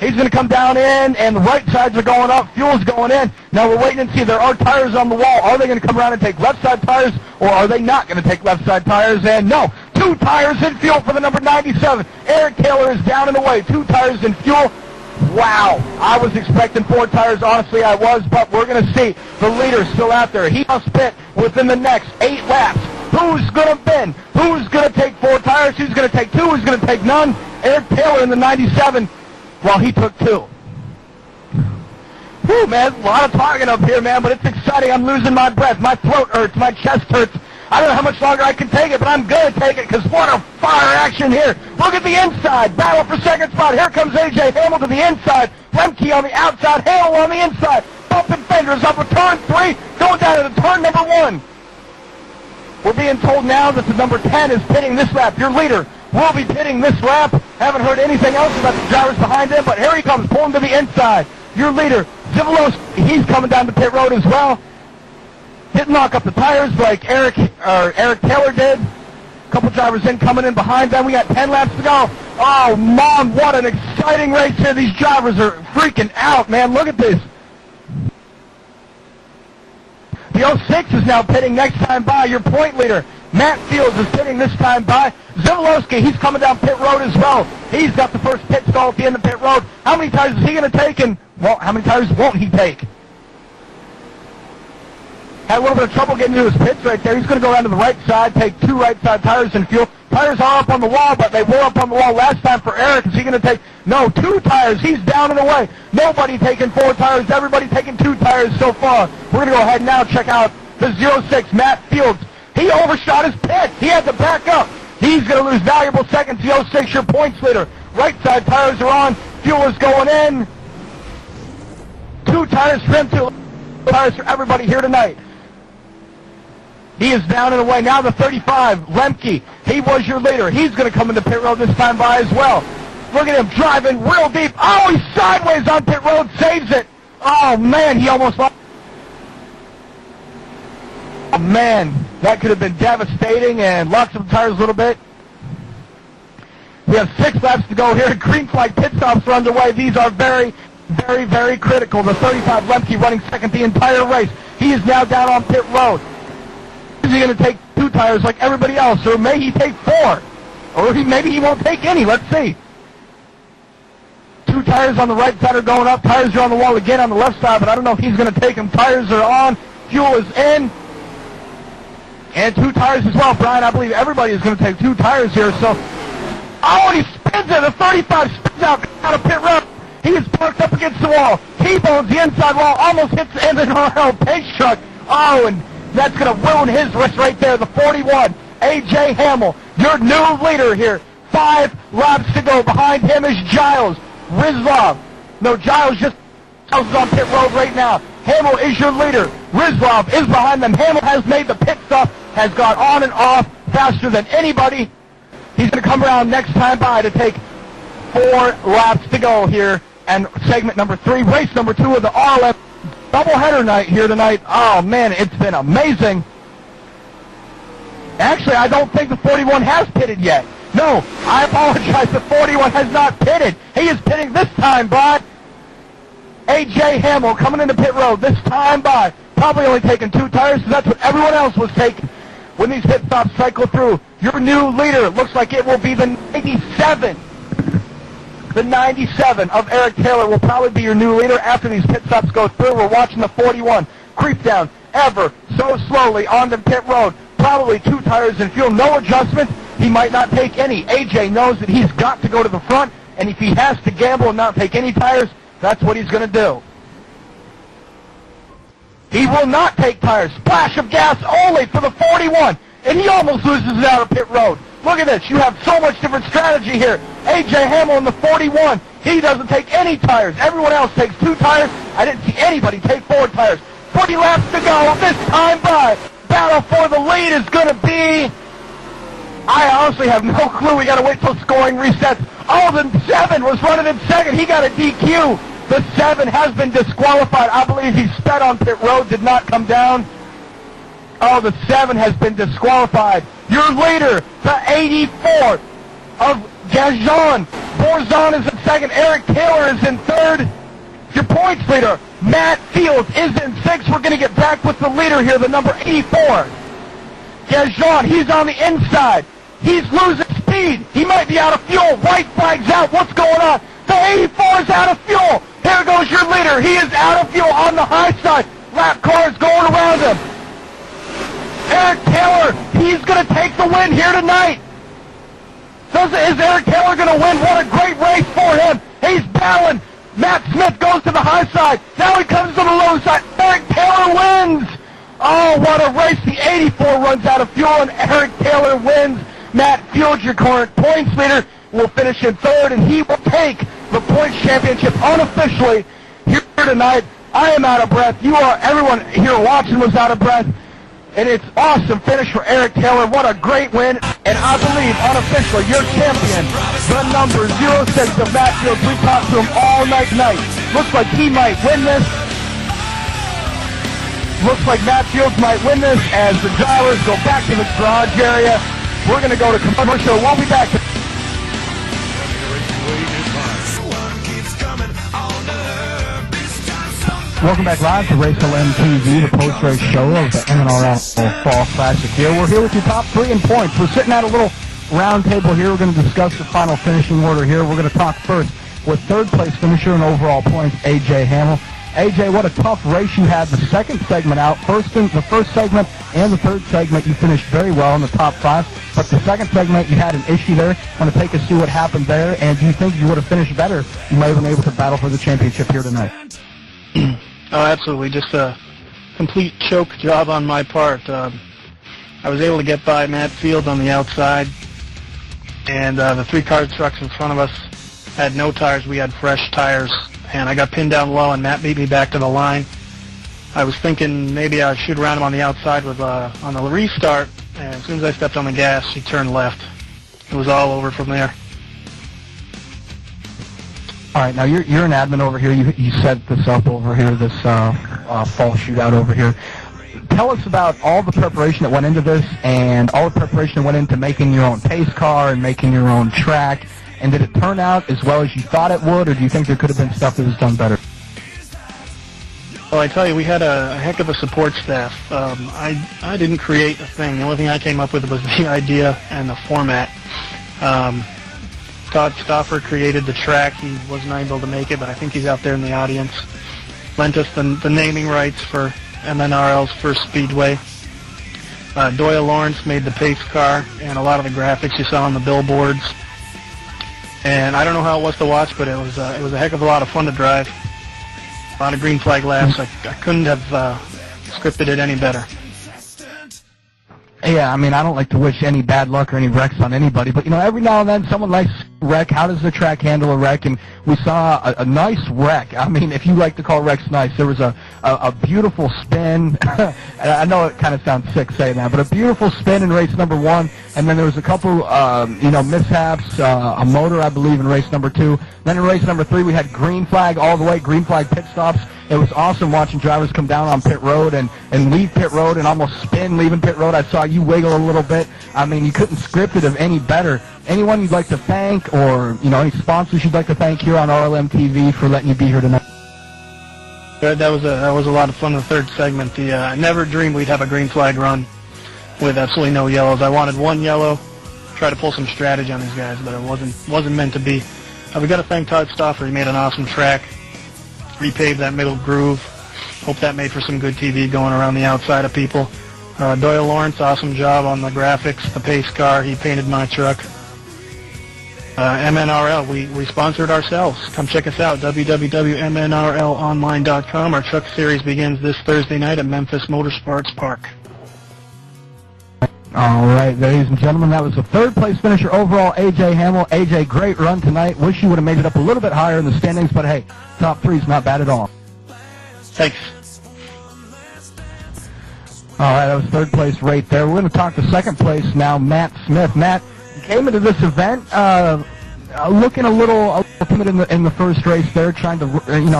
He's going to come down in, and the right sides are going up. Fuel's going in. Now we're waiting to see. There are tires on the wall. Are they going to come around and take left side tires, or are they not going to take left side tires? And no, 2 tires in fuel for the number 97. Eric Taylor is down and away. 2 tires in fuel. Wow. I was expecting 4 tires. Honestly, I was, but we're going to see. The leader's still out there. He must pit within the next 8 laps. Who's going to bend? Who's going to take 4 tires? Who's going to take 2? Who's going to take none? Eric Taylor in the 97. Well, he took 2. Whew, man, a lot of talking up here, man, but it's exciting. I'm losing my breath. My throat hurts. My chest hurts. I don't know how much longer I can take it, but I'm going to take it because what a fire action here. Look at the inside. Battle for second spot. Here comes A.J. Hamill to the inside. Lemke on the outside. Hamill on the inside. Bumping fenders up a turn 3. Going down to the turn number 1. We're being told now that the number 10 is pitting this lap. Your leader will be pitting this lap. Haven't heard anything else about the drivers behind him, but here he comes, pulling to the inside. Your leader, Zivalos, he's coming down the pit road as well. Didn't knock up the tires like Eric Taylor did. A couple drivers coming in behind them. We got 10 laps to go. Oh, Mom, what an exciting race here. These drivers are freaking out, man. Look at this. The 06 is now pitting next time by. Your point leader, Matt Fields, is pitting this time by. Zivalowski, he's coming down pit road as well. He's got the first pit stall at the end of pit road. How many tires is he going to take, and well, how many tires won't he take? Had a little bit of trouble getting to his pits right there. He's going to go around to the right side, take 2 right side tires and fuel. Tires are up on the wall, but they were up on the wall last time for Eric. Is he going to take, no, 2 tires. He's down and away. Nobody taking 4 tires. Everybody taking 2 tires so far. We're going to go ahead now and check out the 06, Matt Fields. He overshot his pit. He had to back up. He's going to lose valuable seconds. The 06, your points leader. Right side tires are on. Fuel is going in. 2 tires for him, 2 tires for everybody here tonight. He is down and away. Now the 35, Lemke. He was your leader. He's going to come into pit road this time by as well. Look at him driving real deep. Oh, he's sideways on pit road. Saves it. Oh, man, he almost lost. Oh, man, that could have been devastating and locks up the tires a little bit. We have 6 laps to go here. Green flag pit stops are underway. These are very, very, very critical. The 35, Lemke, running second the entire race. He is now down on pit road. Is he going to take 2 tires like everybody else, or may he take 4? Or maybe he won't take any. Let's see. 2 tires on the right side are going up. Tires are on the wall again on the left side, but I don't know if he's going to take them. Tires are on. Fuel is in. And 2 tires as well, Brian. I believe everybody is going to take 2 tires here. So, oh, and he spins it. The 35 spins out of pit road. He is parked up against the wall. T-bones the inside wall. Almost hits the MNRL pace truck. Oh, and that's going to ruin his race right there. The 41, A.J. Hamill, your new leader here. 5 laps to go. Behind him is Giles. Rizlov. No, Giles just is on pit road right now. Hamill is your leader. Rizlov is behind them. Hamill has made the pit stop, has gone on and off faster than anybody. He's going to come around next time by to take 4 laps to go here. And segment number 3, race number 2 of the RLM doubleheader night here tonight. Oh, man, it's been amazing. Actually, I don't think the 41 has pitted yet. No, I apologize. The 41 has not pitted. He is pitting this time by A.J. Hamill coming into pit road this time by. Probably only taking 2 tires, because that's what everyone else was taking when these pit stops cycle through. Your new leader looks like it will be the 97. The 97 of Eric Taylor will probably be your new leader after these pit stops go through. We're watching the 41 creep down ever so slowly onto pit road. Probably 2 tires and fuel, no adjustments. He might not take any. AJ knows that he's got to go to the front. and if he has to gamble and not take any tires, that's what he's going to do. He will not take tires. Splash of gas only for the 41, and he almost loses it out of pit road. Look at this. You have so much different strategy here. A.J. Hamill in the 41, he doesn't take any tires. Everyone else takes 2 tires. I didn't see anybody take 4 tires. 40 laps to go. This time by. Battle for the lead is going to be... I honestly have no clue. We got to wait till scoring resets. Oh, the 7 was running in second. He got a DQ. The 7 has been disqualified. I believe he sped on pit road, did not come down. Oh, the 7 has been disqualified. Your leader, the 84 of Gajon. Borzon is in second. Eric Taylor is in third. Your points leader, Matt Fields, is in 6th. We're going to get back with the leader here, the number 84. Gajon, he's on the inside. He's losing speed. He might be out of fuel. White flag's out. What's going on? The 84 is out of fuel. Here goes your leader. He is out of fuel on the high side. Lap cars going around him. Eric Taylor, he's going to take the win here tonight. Is Eric Taylor going to win? What a great race for him. He's battling. Matt Smith goes to the high side. Now he comes to the low side. Eric Taylor wins. Oh, what a race. The 84 runs out of fuel, and Eric Taylor wins. Matt Fields, your current points leader, will finish in third, and he will take the points championship unofficially here tonight. I am out of breath. Everyone here watching was out of breath. And it's awesome finish for Eric Taylor. What a great win. And I believe, unofficially, your champion, the number 06 of Matt Fields. We talked to him all night tonight. Looks like he might win this. Looks like Matt Fields might win this as the drivers go back to the garage area. We're going to go to commercial. We'll be back. Welcome back live to RLMtv, the post-race show of the MNRL Fall Classic here. We're here with your top 3 in points. We're sitting at a little round table here. We're going to discuss the final finishing order here. We're going to talk first with third-place finisher in overall points, A.J. Hamill. A.J., what a tough race you had. The second segment out. The first segment and the third segment, you finished very well in the top 5. But the second segment, you had an issue there. Want to take us through what happened there? And do you think you would have finished better? You might have been able to battle for the championship here tonight.
Oh, absolutely. Just a complete choke job on my part. I was able to get by Matt Fields on the outside, and the 3 car trucks in front of us had no tires. We had fresh tires, and I got pinned down low, and Matt beat me back to the line. I was thinking maybe I should round him on the outside with on the restart, and as soon as I stepped on the gas, he turned left. It was all over from there.
All right, now you're an admin over here. You set this up over here, this fall shootout over here. Tell us about all the preparation that went into this and all the preparation that went into making your own pace car and making your own track. And did it turn out as well as you thought it would, or do you think there could have been stuff that was done better?
Well, I tell you, we had a heck of a support staff. I didn't create a thing. The only thing I came up with was the idea and the format. Todd Stauffer created the track. He wasn't able to make it, but I think he's out there in the audience. Lent us the naming rights for MNRL's first Speedway. Doyle Lawrence made the pace car and a lot of the graphics you saw on the billboards. And I don't know how it was to watch, but it was a heck of a lot of fun to drive. A lot of green flag laps. I couldn't have scripted it any better.
Yeah, I mean, I don't like to wish any bad luck or any wrecks on anybody, but, you know, every now and then someone likes a wreck. How does the track handle a wreck? And we saw a nice wreck. I mean, if you like to call wrecks nice, there was a beautiful spin. I know it kind of sounds sick saying that, but a beautiful spin in race number 1, and then there was a couple, mishaps, a motor, I believe, in race number 2. Then in race number 3, we had green flag all the way, green flag pit stops. It was awesome watching drivers come down on pit road and leave pit road and almost spin leaving pit road. I saw you wiggle a little bit. I mean, you couldn't script it any better. Anyone you'd like to thank, or, you know, any sponsors you'd like to thank here on RLMtv for letting you be here tonight?
That was a lot of fun in the third segment. I never dreamed we'd have a green flag run with absolutely no yellows. I wanted 1 yellow, try to pull some strategy on these guys, but it wasn't meant to be. We got to thank Todd Stauffer. He made an awesome track. Repaved that middle groove. Hope that made for some good TV going around the outside of people. Doyle Lawrence, awesome job on the graphics, the pace car. He painted my truck. MNRL, we sponsored ourselves. Come check us out, www.mnrlonline.com. Our truck series begins this Thursday night at Memphis Motorsports Park.
All right, ladies and gentlemen, that was the third place finisher overall, A.J. Hamill. A.J., great run tonight. Wish you would have made it up a little bit higher in the standings, but hey, top three is not bad at all.
Thanks.
All right, that was third place right there. We're going to talk to second place now, Matt Smith. Matt, you came into this event looking a little timid in the first race there, trying to,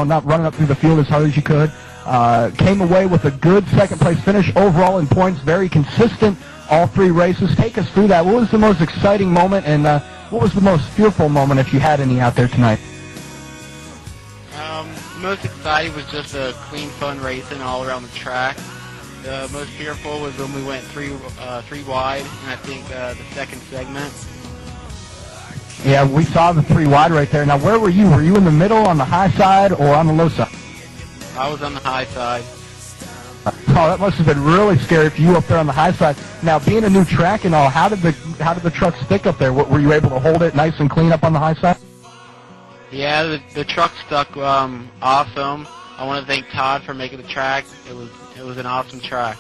not running up through the field as hard as you could. Came away with a good second place finish overall in points, very consistent all three races. Take us through that. What was the most exciting moment, and what was the most fearful moment, if you had any, out there tonight?
Most exciting was just a clean, fun racing all around the track. The most fearful was when we went three wide, and I think the second segment.
Yeah, we saw the three wide right there. Now, where were you? Were you in the middle, on the high side, or on the low side?
I was on the high side.
Oh, that must have been really scary for you up there on the high side. Now, being a new track and all, how did the truck stick up there? Were you able to hold it nice and clean up on the high side?
Yeah, the truck stuck awesome. I want to thank Todd for making the track. It was an awesome track.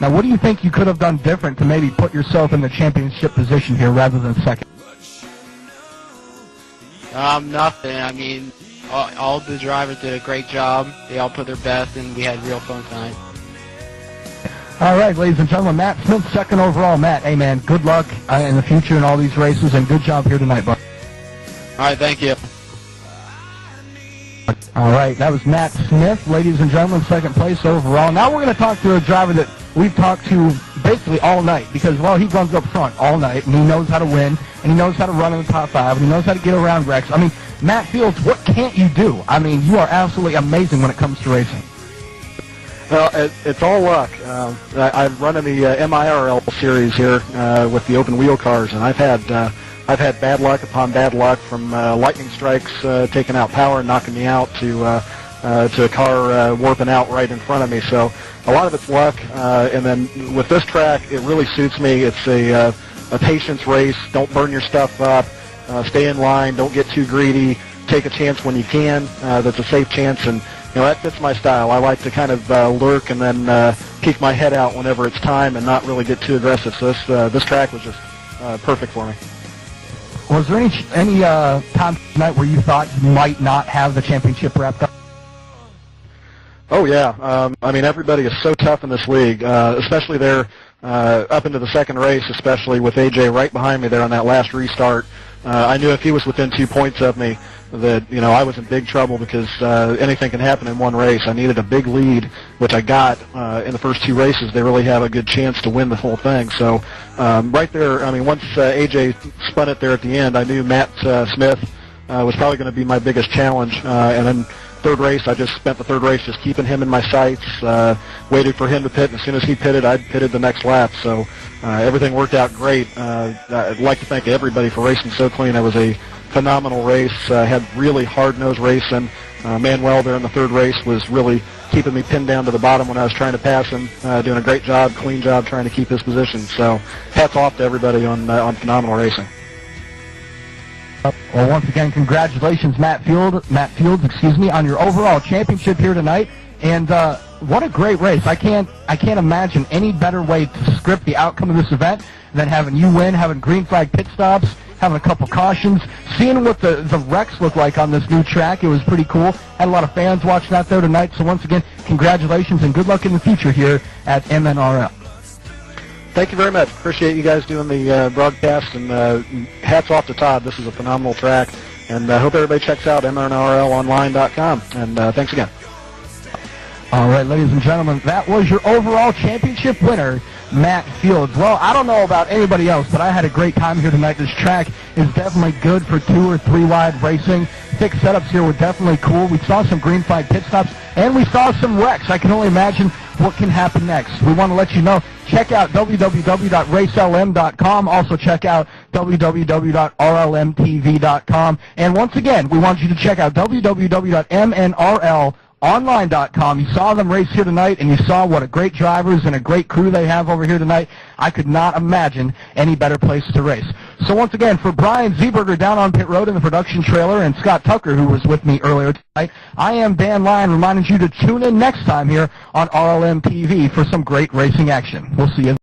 Now, what do you think you could have done different to maybe put yourself in the championship position here rather than second?
Nothing. I mean, all the drivers did a great job. They all put their best, and we had real fun tonight.
All right, ladies and gentlemen, Matt Smith, second overall. Matt, hey, man, good luck in the future in all these races, and good job here tonight, bud.
All right, thank you.
All right, that was Matt Smith, ladies and gentlemen, second place overall. Now we're going to talk to a driver that we've talked to basically all night because, well, he runs up front all night, and he knows how to win, and he knows how to run in the top five, and he knows how to get around wrecks. I mean, Matt Fields, what can't you do? I mean, you are absolutely amazing when it comes to racing.
Well, it's all luck. I've run in the MNRL series here with the open wheel cars, and I've had bad luck upon bad luck, from lightning strikes taking out power and knocking me out to a car warping out right in front of me. So a lot of it's luck. And then with this track, it really suits me. It's a patience race. Don't burn your stuff up. Stay in line. Don't get too greedy. Take a chance when you can. That's a safe chance, and that fits my style. I like to kind of lurk and then peek my head out whenever it's time and not really get too aggressive. So this track was just perfect for me.
Was there any time tonight where you thought you might not have the championship wrapped up?
Oh, yeah. I mean, everybody is so tough in this league, especially there up into the second race, especially with A.J. right behind me there on that last restart. I knew if he was within 2 points of me that, I was in big trouble because anything can happen in one race. I needed a big lead, which I got in the first two races. They really have a good chance to win the whole thing. So right there, I mean, once A.J. spun it there at the end, I knew Matt Smith was probably going to be my biggest challenge. And then third race, I just spent the third race just keeping him in my sights, waited for him to pit, and as soon as he pitted, I pitted the next lap. So everything worked out great. I'd like to thank everybody for racing so clean. It was a phenomenal race. Had really hard-nosed racing. Manuel there in the third race was really keeping me pinned down to the bottom when I was trying to pass him, doing a great job, clean job trying to keep his position. So hats off to everybody on phenomenal racing.
Well, once again, congratulations, Matt Fields, on your overall championship here tonight. And what a great race! I can't imagine any better way to script the outcome of this event than having you win, having green flag pit stops, having a couple cautions, seeing what the wrecks look like on this new track. It was pretty cool. Had a lot of fans watching out there tonight. So once again, congratulations and good luck in the future here at MNRL.
Thank you very much. Appreciate you guys doing the broadcast, and hats off to Todd. This is a phenomenal track, and I hope everybody checks out MNRLonline.com. And thanks again.
All right, ladies and gentlemen, that was your overall championship winner, Matt Fields. Well, I don't know about anybody else, but I had a great time here tonight. This track is definitely good for 2 or 3 wide racing. Thick setups here were definitely cool. We saw some green flag pit stops, and we saw some wrecks. I can only imagine what can happen next. We want to let you know, check out www.racelm.com. Also check out www.rlmtv.com. And once again, we want you to check out www.mnrlonline.com. You saw them race here tonight, and you saw what a great drivers and a great crew they have over here tonight. I could not imagine any better place to race. So So once again, for Brian Zeberger down on pit road in the production trailer and Scott Tucker, who was with me earlier tonight, I am Dan Lyon reminding you to tune in next time here on RLMtv for some great racing action. We'll see you.